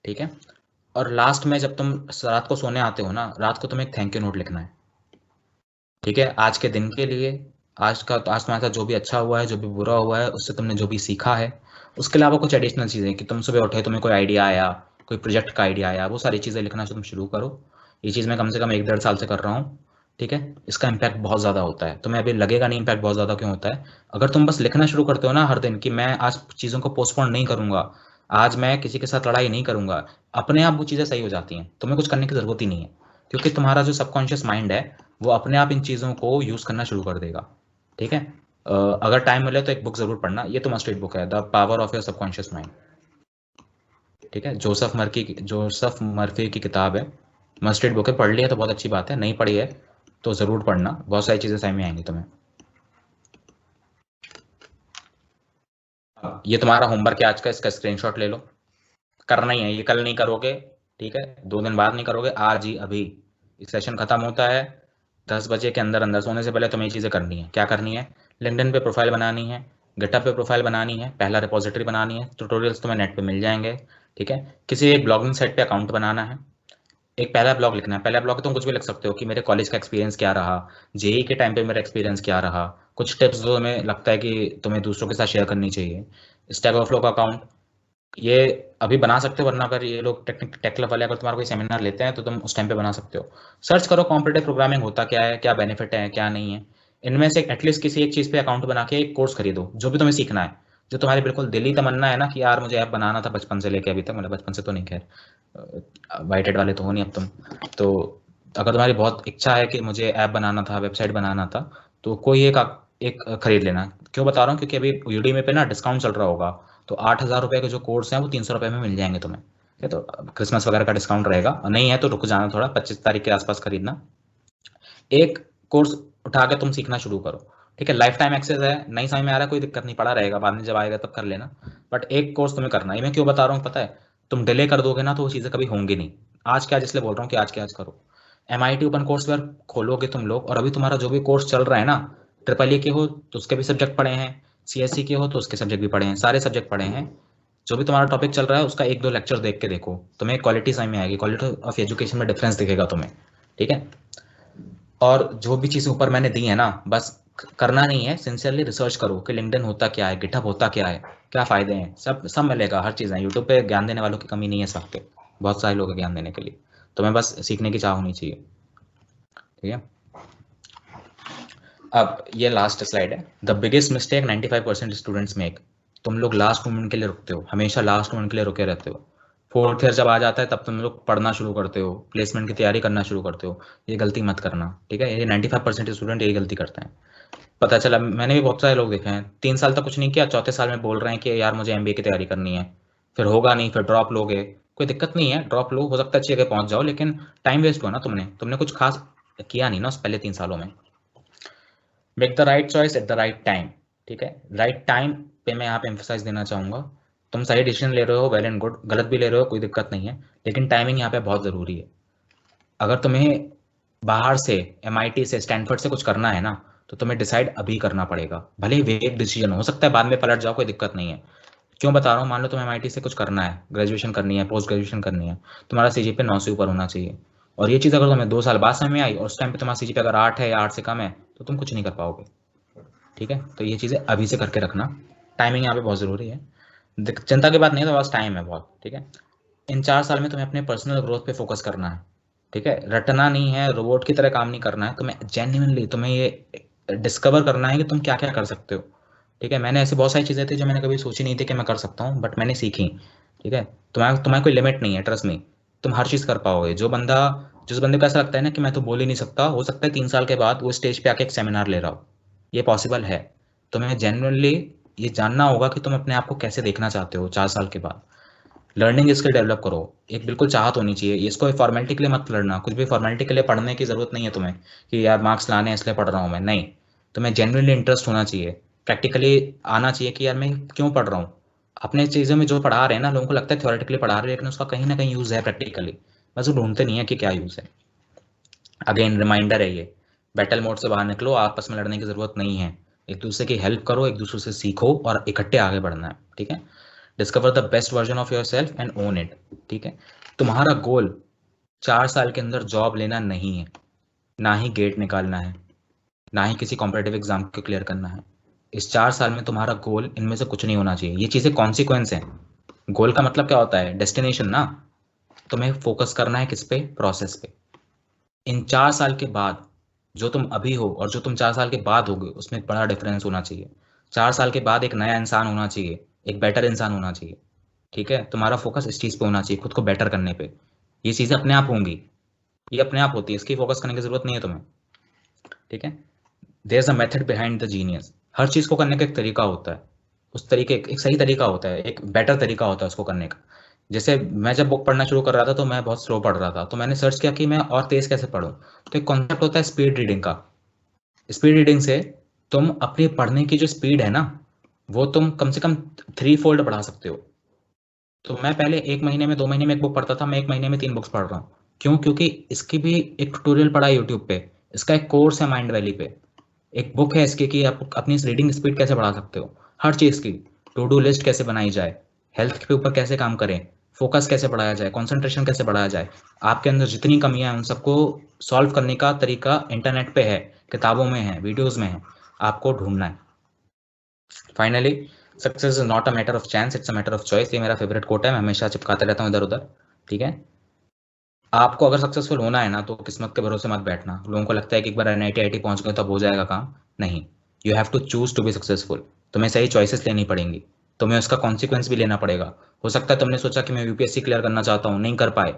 ठीक है, और लास्ट में जब तुम रात को सोने आते हो ना, रात को तुम्हें एक थैंक यू नोट लिखना है। ठीक है, आज के दिन के लिए, आज तुम्हारे साथ जो भी अच्छा हुआ है, जो भी बुरा हुआ है, उससे तुमने जो भी सीखा है। उसके अलावा कुछ एडिशनल चीज़ें कि तुम सुबह उठे, तुम्हें कोई आइडिया आया, कोई प्रोजेक्ट का आइडिया आया, वो सारी चीज़ें लिखना तुम शुरू करो। ये चीज़ मैं कम से कम 1-1.5 साल से कर रहा हूँ। ठीक है, इसका इम्पैक्ट बहुत ज़्यादा होता है। तुम्हें अभी लगेगा नहीं इम्पैक्ट बहुत ज़्यादा क्यों होता है। अगर तुम बस लिखना शुरू करते हो ना हर दिन कि मैं आज चीज़ों को पोस्टपोन नहीं करूंगा, आज मैं किसी के साथ लड़ाई नहीं करूंगा, अपने आप वो चीज़ें सही हो जाती हैं, तुम्हें कुछ करने की ज़रूरत ही नहीं है। क्योंकि तुम्हारा जो सबकॉन्शियस माइंड है, वो अपने आप इन चीज़ों को यूज़ करना शुरू कर देगा। ठीक है, अगर टाइम मिले तो एक बुक ज़रूर पढ़ना, ये तो मस्ट रीड बुक है, the power of your subconscious mind. ठीक है, जोसेफ मर्फी की किताब है, मस्ट रीड बुक है। पढ़ लिया तो बहुत अच्छी बात है, नहीं पढ़ी है तो ज़रूर पढ़ना, बहुत सारी चीज़ें समझ में आएंगी तुम्हें। ये तुम्हारा होमवर्क है आज का, इसका स्क्रीनशॉट ले लो। करना ही है, ये कल नहीं करोगे, ठीक है, 2 दिन बाद नहीं करोगे, आज ही अभी। सेशन खत्म होता है 10 बजे के अंदर अंदर, सोने से पहले तुम्हें ये चीज़ें करनी है। क्या करनी है? लिंक्डइन पे प्रोफाइल बनानी है, गिटहब पे प्रोफाइल बनानी है, पहला रिपोजिटरी बनानी है, ट्यूटोरियल्स तुम्हें नेट पे मिल जाएंगे। ठीक है, किसी एक ब्लॉगिंग साइट पे अकाउंट बनाना है, एक पहला ब्लॉग लिखना है। पहला ब्लॉग तुम कुछ भी लिख सकते हो कि मेरे कॉलेज का एक्सपीरियंस क्या रहा, जेई के टाइम पे मेरा एक्सपीरियंस क्या रहा, कुछ टिप्स जो हमें लगता है कि तुम्हें दूसरों के साथ शेयर करनी चाहिए। स्टैक ओवरफ्लो का अकाउंट, ये अभी बना सकते हो, वरना अगर ये लोग टेक क्लब वाले अगर तुम्हारा कोई सेमिनार लेते हैं तो तुम उस टाइम पे बना सकते हो। सर्च करो कॉम्पिटेटिव प्रोग्रामिंग होता क्या है, क्या बेनिफिट है, क्या नहीं है। इनमें से एटलीस्ट किसी एक चीज़ पे अकाउंट बना के एक कोर्स खरीदो, जो भी तुम्हें सीखना है, जो तुम्हारी बिल्कुल दिली तमन्ना है ना कि यार मुझे ऐप बनाना था बचपन से लेके अभी तक, मतलब बचपन से तो नहीं, खैर वाइट हेड वाले तो हो नहीं अब तुम। तो अगर तुम्हारी बहुत इच्छा है कि मुझे ऐप बनाना था, वेबसाइट बनाना था, तो कोई एक खरीद लेना। क्यों बता रहा हूँ? क्योंकि अभी यूडीमी पे ना डिस्काउंट चल रहा होगा, तो 8,000 रुपये के जो कोर्स हैं वो 300 रुपये में मिल जाएंगे तुम्हें। ठीक है, तो क्रिसमस वगैरह का डिस्काउंट रहेगा, और नहीं है तो रुक जाना थोड़ा, 25 तारीख के आसपास खरीदना। एक कोर्स उठा के तुम सीखना शुरू करो। ठीक है, लाइफ टाइम एक्सेस है, नहीं समझ में आ रहा कोई दिक्कत नहीं, पड़ा रहेगा, बाद में जब आएगा तब कर लेना। बट एक कोर्स तुम्हें करना है। ये मैं क्यों बता रहा हूँ पता है? तुम डिले कर दोगे ना तो वो चीज़ें कभी होंगी नहीं। आज क्या, इसलिए बोल रहा हूँ कि आज के आज करो। MIT ओपन कोर्स वेयर खोलोगे तुम लोग, और अभी तुम्हारा जो भी कोर्स चल रहा है ना, ट्रिपल ई के हो तो उसके भी सब्जेक्ट पढ़े हैं, CSE के हो तो उसके सब्जेक्ट भी पढ़े हैं, सारे सब्जेक्ट पढ़े हैं। जो भी तुम्हारा टॉपिक चल रहा है उसका 1-2 लेक्चर देख के देखो, तुम्हें क्वालिटी समझ में आएगी, क्वालिटी ऑफ एजुकेशन में डिफरेंस दिखेगा तुम्हें। ठीक है, और जो भी चीज़ें ऊपर मैंने दी है ना, बस करना नहीं है, सिंसियरली रिसर्च करो कि लिंक्डइन होता क्या है, गिटहब होता क्या है, क्या फ़ायदे हैं, सब सब मिलेगा, हर चीज़ है यूट्यूब पे। ज्ञान देने वालों की कमी नहीं है, सब पे बहुत सारे लोग हैं ज्ञान देने के लिए। तुम्हें बस सीखने की चाह होनी चाहिए। ठीक है, अब ये लास्ट स्लाइड है। The biggest mistake 95% students make. तुम लोग लास्ट मोमेंट के लिए रुकते हो, हमेशा लास्ट मोमेंट के लिए रुके रहते हो। फोर्थ ईयर जब आ जाता है तब तुम लोग पढ़ना शुरू करते हो, प्लेसमेंट की तैयारी करना शुरू करते हो। ये गलती मत करना। ठीक है, ये 95% स्टूडेंट यही गलती करते हैं। पता चला, मैंने भी बहुत सारे लोग देखे हैं 3 साल तक कुछ नहीं किया, चौथे साल में बोल रहे हैं कि यार मुझे MBA की तैयारी करनी है, फिर होगा नहीं, फिर ड्रॉप लोगे। कोई दिक्कत नहीं है, ड्रॉप लो, हो सकता है अच्छी जगह पहुंच जाओ, लेकिन टाइम वेस्ट हुआ ना, तुमने कुछ खास किया नहीं ना उस पहले 3 सालों में। Make the right choice at the right time. ठीक है, राइट टाइम पे मैं यहाँ पे एम्फोसाइज देना चाहूँगा। तुम सही डिसीजन ले रहे हो, वेल एंड गुड, गलत भी ले रहे हो कोई दिक्कत नहीं है, लेकिन टाइमिंग यहाँ पे बहुत ज़रूरी है। अगर तुम्हें बाहर से MIT से स्टैनफोर्ड से कुछ करना है ना, तो तुम्हें डिसाइड अभी करना पड़ेगा, भले ही वेग डिसीजन हो सकता है बाद में पलट जाओ, कोई दिक्कत नहीं है। क्यों बता रहा हूँ, मान लो तुम्हें MIT से कुछ करना है, ग्रेजुएशन करनी है, पोस्ट ग्रेजुएशन करनी है, तुम्हारा CGPA 9 से ऊपर होना चाहिए। और ये चीज़ अगर तुम्हें 2 साल बाद समझ में आई और उस टाइम पे तुम्हारा CGPA अगर 8 है या 8 से कम है, तो तुम कुछ नहीं कर पाओगे। ठीक है, तो ये चीज़ें अभी से करके रखना, टाइमिंग यहाँ पे बहुत ज़रूरी है। चिंता की बात नहीं है, तो बस टाइम है बहुत। ठीक है, इन 4 साल में तुम्हें अपने पर्सनल ग्रोथ पे फोकस करना है। ठीक है, रटना नहीं है, रोबोट की तरह काम नहीं करना है, तुम्हें जेन्युइनली तुम्हें ये डिस्कवर करना है कि तुम क्या क्या कर सकते हो। ठीक है, मैंने ऐसी बहुत सारी चीज़ें थी जो मैंने कभी सोची नहीं थी कि मैं कर सकता हूँ, बट मैंने सीखी। ठीक है, तुम्हारा तुम्हारा कोई लिमिट नहीं है, ट्रस्ट मी, तुम हर चीज़ कर पाओगे। जिस बंदे को ऐसा लगता है ना कि मैं तो बोल ही नहीं सकता, हो सकता है 3 साल के बाद वो स्टेज पे आके एक सेमिनार ले रहा हो, ये पॉसिबल है। तुम्हें जेन्युइनली ये जानना होगा कि तुम अपने आप को कैसे देखना चाहते हो 4 साल के बाद। लर्निंग स्किल डेवलप करो, एक बिल्कुल चाहत होनी चाहिए। इसको फॉर्मेलिटी के लिए मत लड़ना, कुछ भी फॉर्मेलिटी के लिए पढ़ने की जरूरत नहीं है तुम्हें कि यार मार्क्स लाने हैं इसलिए पढ़ रहा हूँ मैं, नहीं। तुम्हें जेन्युइनली इंटरेस्ट होना चाहिए, प्रैक्टिकली आना चाहिए कि यार मैं क्यों पढ़ रहा हूँ। अपने चीज़ों में जो पढ़ा रहे हैं ना, लोगों को लगता है थ्योरेटिकली पढ़ा रहे हैं, लेकिन उसका कहीं ना कहीं यूज़ है प्रैक्टिकली, बस वो ढूंढते नहीं है कि क्या यूज़ है। अगेन रिमाइंडर है ये, बैटल मोड से बाहर निकलो, आपस में लड़ने की जरूरत नहीं है। एक दूसरे की हेल्प करो, एक दूसरे से सीखो और इकट्ठे आगे बढ़ना है। ठीक है, discover the best version of your self and own it. ठीक है, तुम्हारा गोल 4 साल के अंदर जॉब लेना नहीं है, ना ही गेट निकालना है, ना ही किसी कॉम्पिटेटिव एग्जाम को क्लियर करना है। इस 4 साल में तुम्हारा गोल इनमें से कुछ नहीं होना चाहिए। ये चीज़ें कॉन्सिक्वेंस है। गोल का मतलब क्या होता है, डेस्टिनेशन ना। तुम्हें फोकस करना है किस पे, प्रोसेस पे। इन 4 साल के बाद जो तुम अभी हो और जो तुम 4 साल के बाद होगे, उसमें एक बड़ा डिफरेंस होना चाहिए। 4 साल के बाद एक नया इंसान होना चाहिए, एक बेटर इंसान होना चाहिए। ठीक है, तुम्हारा फोकस इस चीज़ पे होना चाहिए, खुद को बेटर करने पे। ये चीज़ें अपने आप होंगी, ये अपने आप होती है, इसकी फोकस करने की जरूरत नहीं है तुम्हें। ठीक है, there is a method behind the genius. हर चीज़ को करने का एक तरीका होता है, उस तरीके एक सही तरीका होता है, एक बेटर तरीका होता है उसको करने का। जैसे मैं जब बुक पढ़ना शुरू कर रहा था तो मैं बहुत स्लो पढ़ रहा था, तो मैंने सर्च किया कि मैं और तेज़ कैसे पढूं। तो एक कॉन्सेप्ट होता है स्पीड रीडिंग का। स्पीड रीडिंग से तुम अपनी पढ़ने की जो स्पीड है ना, वो तुम कम से कम 3 फोल्ड बढ़ा सकते हो। तो मैं पहले 1 महीने में 2 महीने में एक बुक पढ़ता था, मैं 1 महीने में 3 बुक्स पढ़ रहा हूँ। क्यों? क्योंकि इसकी भी एक ट्यूटोरियल पड़ा है यूट्यूब पे, इसका एक कोर्स है माइंड वैली पे, एक बुक है इसकी कि आप अपनी रीडिंग स्पीड कैसे बढ़ा सकते हो, हर चीज़ की। टू डू लिस्ट कैसे बनाई जाए, हेल्थ के ऊपर कैसे काम करें, फोकस कैसे बढ़ाया जाए, कंसंट्रेशन कैसे बढ़ाया जाए, आपके अंदर जितनी कमियां हैं उन सबको सॉल्व करने का तरीका इंटरनेट पे है, किताबों में है, वीडियोस में है, आपको ढूंढना है। Finally, success is not a matter of chance, it's a matter of choice. ये मेरा फेवरेट कोट है, मैं हमेशा चिपकाते रहता हूँ इधर उधर। ठीक है, आपको अगर सक्सेसफुल होना है ना, तो किस्मत के भरोसे मत बैठना। लोगों को लगता है कि एक बार NIT IT पहुंच गए तब हो जाएगा काम, नहीं। You have to choose to be successful. तुम्हें सही चॉइसेस लेनी पड़ेंगी, तुम्हें उसका कॉन्सिक्वेंस भी लेना पड़ेगा। हो सकता है तुमने सोचा कि मैं UPSC क्लियर करना चाहता हूँ, नहीं कर पाए,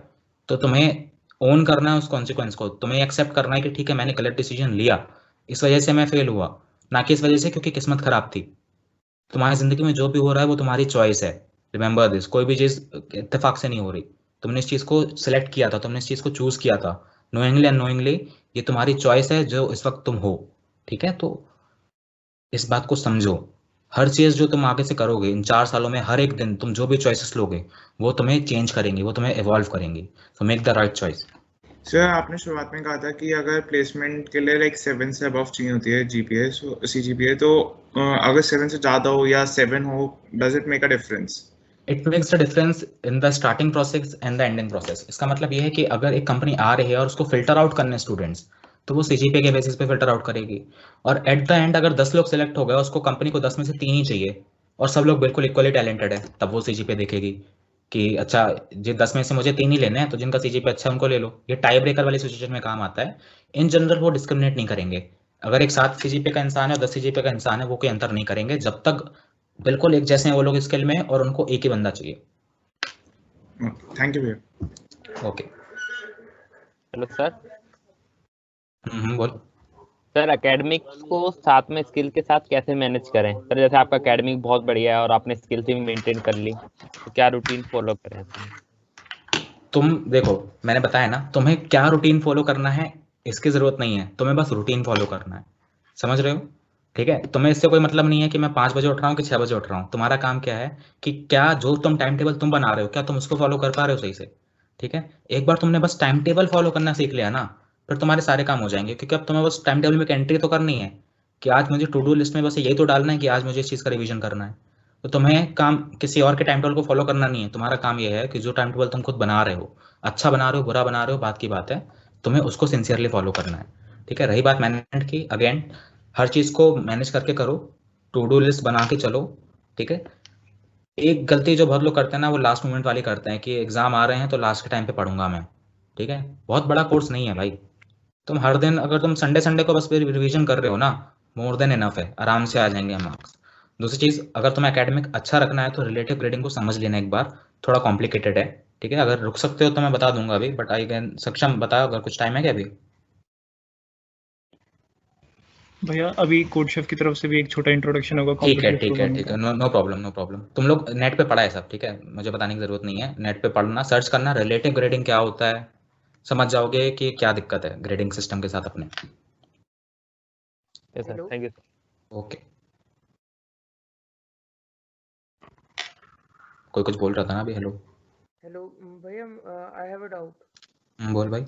तो तुम्हें ओन करना है उस कॉन्सिक्वेंस को, तुम्हें एक्सेप्ट करना है कि ठीक है मैंने गलत डिसीजन लिया, इस वजह से मैं फेल हुआ, ना कि इस वजह से क्योंकि किस्मत खराब थी। तुम्हारी जिंदगी में जो भी हो रहा है वो तुम्हारी चॉइस है। रिमेंबर दिस, कोई भी चीज इत्तेफाक से नहीं हो रही। तुमने इस चीज को सिलेक्ट किया था, तुमने इस चीज को चूज किया था, नोइंगली अननोइंगली, ये तुम्हारी चॉइस है जो इस वक्त तुम हो। ठीक है, तो इस बात को समझो। हर चीज जो तुम आगे से करोगे इन 4 सालों में, हर एक दिन तुम जो भी चॉइसेस लोगे, वो तुम्हें चेंज करेंगे, वो तुम्हें इवॉल्व करेंगे। तो make the right choice. Sir आपने शुरुआत में कहा था कि अगर प्लेसमेंट के लिए लाइक 7 से अबव चाहिए होती है GPA CGPA, तो अगर 7 से ज़्यादा हो या 7 हो, does it make a difference? It makes the difference in the starting process and the ending process. इसका मतलब ये है कि अगर एक कंपनी आ रही है और उसको फिल्टर आउट करने स्टूडेंट्स, तो वो CGPA के बेसिस पे फिल्टर आउट करेगी। और एट द एंड अगर 10 लोग सिलेक्ट हो गए, उसको कंपनी को 10 में से 3 ही चाहिए, और सब लोग बिल्कुल इक्वली टैलेंटेड है, तब वो CGPA देखेगी कि अच्छा, ये 10 में से मुझे 3 ही लेने हैं, तो जिनका CGPA अच्छा है उनको ले लो। ये टाई ब्रेकर वाली सिचुएशन में काम आता है। इन जनरल वो डिस्क्रिमिनेट नहीं करेंगे। अगर एक 7 CGPA का इंसान है और 10 CGPA का इंसान है, वो कोई अंतर नहीं करेंगे, जब तक बिल्कुल एक जैसे हैं वो लोग स्किल में, और उनको एक ही बंदा चाहिए। थैंक यू भैया। ओके। Hello sir. बोल। सर एकेडमिक्स को साथ में स्किल के साथ कैसे मैनेज करें सर? जैसे आपका एकेडमिक बहुत बढ़िया है और आपने स्किल भी मेंटेन कर ली, तो क्या रूटीन फॉलो करें? तुम देखो, मैंने बताया ना, तुम्हें क्या रूटीन फॉलो करना है इसकी जरूरत नहीं है, तुम्हें बस रूटीन फॉलो करना है। समझ रहे हो? ठीक है, तुम्हें इससे कोई मतलब नहीं है कि मैं 5 बजे उठ रहा हूँ कि 6 बजे उठ रहा हूँ। तुम्हारा काम क्या है कि क्या जो तुम टाइम टेबल तुम बना रहे हो क्या तुम उसको फॉलो कर पा रहे हो सही से। ठीक है, एक बार तुमने बस टाइम टेबल फॉलो करना सीख लिया ना, फिर तुम्हारे सारे काम हो जाएंगे, क्योंकि अब तुम्हें बस टाइम टेबल में एक एंट्री तो करनी है कि आज मुझे टू डू लिस्ट में बस यही तो डालना है कि आज मुझे इस चीज़ का रिवीजन करना है। तो तुम्हें काम किसी और के टाइम टेबल को फॉलो करना नहीं है। तुम्हारा काम यह है कि जो टाइम टेबल तुम खुद बना रहे हो, अच्छा बना रहे हो बुरा बना रहे हो बात की बात है, तुम्हें उसको सिंसियरली फॉलो करना है। ठीक है, रही बात मैनेजमेंट की, अगेन हर चीज़ को मैनेज करके करो, टू डू लिस्ट बना के चलो। ठीक है, एक गलती जो बहुत लोग करते हैं ना, वो लास्ट मोमेंट वाली करते हैं कि एग्जाम आ रहे हैं तो लास्ट के टाइम पे पढ़ूंगा मैं। ठीक है, बहुत बड़ा कोर्स नहीं है भाई। तुम हर दिन अगर तुम संडे संडे को बस रिवीजन कर रहे हो ना, मोर देन इनफ है, आराम से आ जाएंगे मार्क्स। दूसरी चीज़, अगर तुम्हें एकेडमिक अच्छा रखना है तो रिलेटिव ग्रेडिंग को समझ लेना एक बार, थोड़ा कॉम्प्लिकेटेड है। ठीक है, अगर रुक सकते हो तो मैं बता दूंगा अभी, बट आई कैन सक्षम बताओ अगर कुछ टाइम है क्या अभी। भैया अभी कोड शेफ की तरफ से भी एक छोटा इंट्रोडक्शन होगा ठीक है कॉम्पिटिटिव ठीक है प्रोग्रामिंग ठीक है, का। No problem no problem. तुम लोग नेट पे पढ़ा है सब, ठीक है, मुझे बताने की जरूरत नहीं है। नेट पे पढ़ना, सर्च करना रिलेटिव ग्रेडिंग क्या होता है, समझ जाओगे कि क्या दिक्कत है ग्रेडिंग सिस्टम के साथ अपने। Yes sir, Hello. Thank you. Okay, कोई कुछ बोल रहा था ना अभी, हेलो। हेलो भैया, आई हैव अ डाउट। बोल भाई।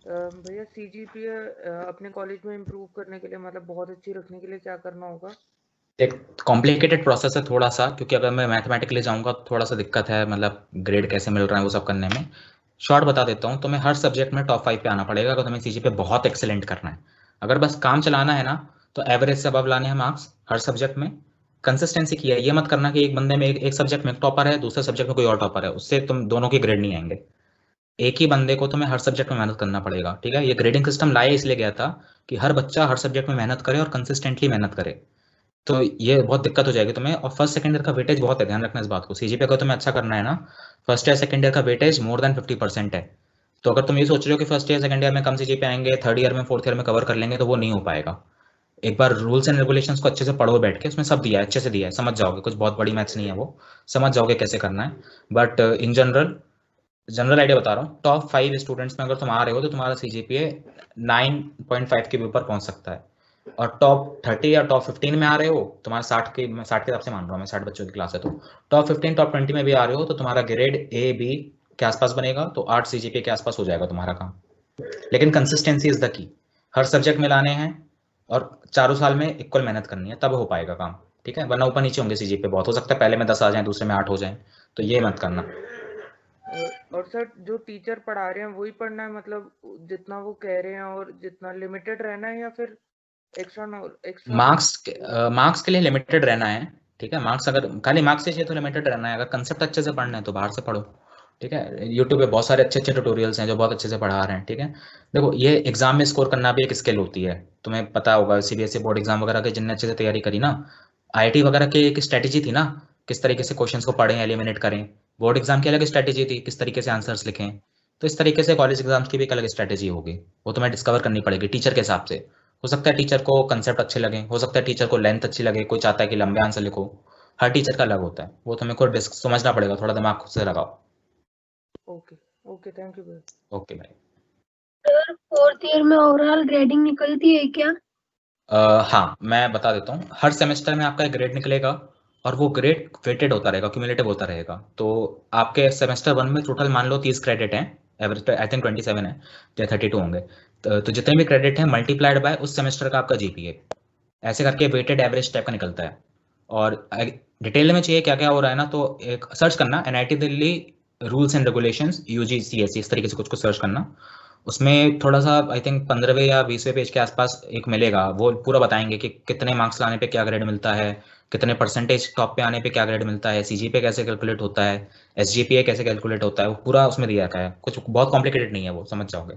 भैया सीजीपीए अपने कॉलेज में इम्प्रूव करने के लिए, मतलब बहुत अच्छी रखने के लिए क्या करना होगा? एक कॉम्प्लिकेटेड प्रोसेस है थोड़ा सा, क्योंकि अगर मैं मैथमेटिकली जाऊंगा तो थोड़ा सा दिक्कत है, मतलब ग्रेड कैसे मिल रहा है वो सब करने में। शॉर्ट बता देता हूँ, तुम्हें हर सब्जेक्ट में टॉप 5 पे आना पड़ेगा अगर तुम्हें सीजी पे बहुत एक्सेलेंट करना है। अगर बस काम चलाना है ना, तो एवरेज से अबव लाने हैं मार्क्स हर सब्जेक्ट में। कंसिस्टेंसी की है, ये मत करना कि एक बंदे में एक सब्जेक्ट में एक टॉपर है, दूसरे सब्जेक्ट में कोई और टॉपर है, उससे तुम दोनों के ग्रेड नहीं आएंगे। एक ही बंदे को तुम्हें हर सब्जेक्ट में मेहनत करना पड़ेगा। ठीक है, ये ग्रेडिंग सिस्टम लाया इसलिए गया था कि हर बच्चा हर सब्जेक्ट में मेहनत करे और कंसिस्टेंटली मेहनत करे। तो ये बहुत दिक्कत हो जाएगी तुम्हें। और फर्स्ट सेकंड ईयर का वेटेज बहुत है, ध्यान रखना इस बात को। सीजीपीए अगर तुम्हें अच्छा करना है ना, फर्स्ट ईयर सेकंड ईयर का वेटेज मोर देन 50% है। तो अगर तुम ये सोच रहे हो कि फर्स्ट ईयर सेकंड ईयर में कम सीजीपीए आएंगे, थर्ड ईयर में फोर्थ ईयर में कवर कर लेंगे, तो वो नहीं हो पाएगा। एक बार रूल्स एंड रेगुलेशंस को अच्छे से पढ़ो बैठ के, उसमें सब दिया है, अच्छे से दिया है, समझ जाओगे। कुछ बहुत बड़ी मैथ्स नहीं है वो, समझ जाओगे कैसे करना है। बट इन जनरल आइडिया बता रहा हूँ, टॉप 5 स्टूडेंट्स में अगर तुम आ रहे हो तो तुम्हारा सीजीपीए 9.5 के भी ऊपर पहुंच सकता है। और टॉप 30 या टॉप 15 में आ रहे हो, तुम्हारा 60 के, मैं 60 के हिसाब से मान रहा हूँ, मैं 60 बच्चों की क्लास है, तो टॉप 15 टॉप 20 में भी आ रहे हो तो तुम्हारा ग्रेड ए बी के आसपास बनेगा, तो 8 सीजीपीए के आसपास हो जाएगा तुम्हारा काम। लेकिन consistency is the key, her subject में लाने हैं और चारों साल में इक्वल मेहनत करनी है, तब हो पाएगा काम। ठीक है, वरना ऊपर नीचे होंगे सीजीपीए, बहुत हो सकता है पहले में 10 आ जाए दूसरे में 8 हो जाए, तो ये मत करना। और सर जो टीचर पढ़ा रहे हैं वही पढ़ना है, मतलब जितना वो कह रहे हैं, और जितना लिमिटेड रहना है, या फिर एक्स्ट्रा मार्क्स के लिए लिमिटेड रहना है। ठीक है, मार्क्स अगर खाली मार्क्स से चाहिए तो लिमिटेड रहना है। अगर कंसेप्ट अच्छे से पढ़ना है तो बाहर से पढ़ो। ठीक है, यूट्यूब पे बहुत सारे अच्छे अच्छे ट्यूटोरियल्स हैं जो बहुत अच्छे से पढ़ा रहे हैं। ठीक है, देखो ये एग्जाम में स्कोर करना भी एक स्किल होती है, तुम्हें पता होगा सीबीएसई बोर्ड एग्जाम वगैरह के जिनने अच्छे से तैयारी करी ना, आईआईटी वगैरह की एक स्ट्रेटेजी थी ना, किस तरीके से क्वेश्चंस को पढ़ें, एलिमिनेट करें। बोर्ड एग्जाम की अलग स्ट्रेटेजी थी, किस तरीके से आंसर्स लिखें। तो इस तरीके से कॉलेज एग्जाम्स की भी एक अलग स्ट्रेटेजी होगी, वो तुम्हें डिस्कवर करनी पड़ेगी टीचर के हिसाब से। हो सकता है टीचर को कंसेप्ट अच्छे लगे, हो सकता है टीचर को लेंथ अच्छी लगे, कोई चाहता है कि लंबे आंसर लिखो। हर टीचर का अलग होता है, वो तुम्हें को समझना पड़ेगा, थोड़ा दिमाग खुद से लगाओ। ओके ओके, थैंक यू भैया। ओके भाई। सर फोर्थ ईयर में ओवरऑल ग्रेडिंग निकलती है क्या? हाँ, मैं बता देता हूँ, हर सेमेस्टर में आपका एक ग्रेड निकलेगा और वो ग्रेड वेटेड होता रहेगा, क्यूमुलेटिव होता रहेगा। तो आपके सेमेस्टर 1 में टोटल मान लो 30 क्रेडिट हैं, एवरेज आई थिंक 27 है या 32 होंगे। तो जितने भी क्रेडिट हैं मल्टीप्लाइड बाय उस सेमेस्टर का आपका जीपीए, ऐसे करके वेटेड एवरेज टाइप का निकलता है। और डिटेल में चाहिए क्या क्या हो रहा है ना, तो एक सर्च करना NIT Delhi rules and regulations UGCSE, इस तरीके से कुछ सर्च करना। उसमें थोड़ा सा आई थिंक 15वें या 20वें पेज के आसपास एक मिलेगा, वो पूरा बताएंगे कि कितने मार्क्स लाने पे क्या ग्रेड मिलता है, कितने परसेंटेज टॉप पे आने पे क्या ग्रेड मिलता है, सीजीपीए कैसे कैलकुलेट होता है, एसजीपीए कैसे कैलकुलेट होता है, वो पूरा उसमें दिया है। कुछ बहुत कॉम्प्लिकेटेड नहीं है वो, समझ जाओगे।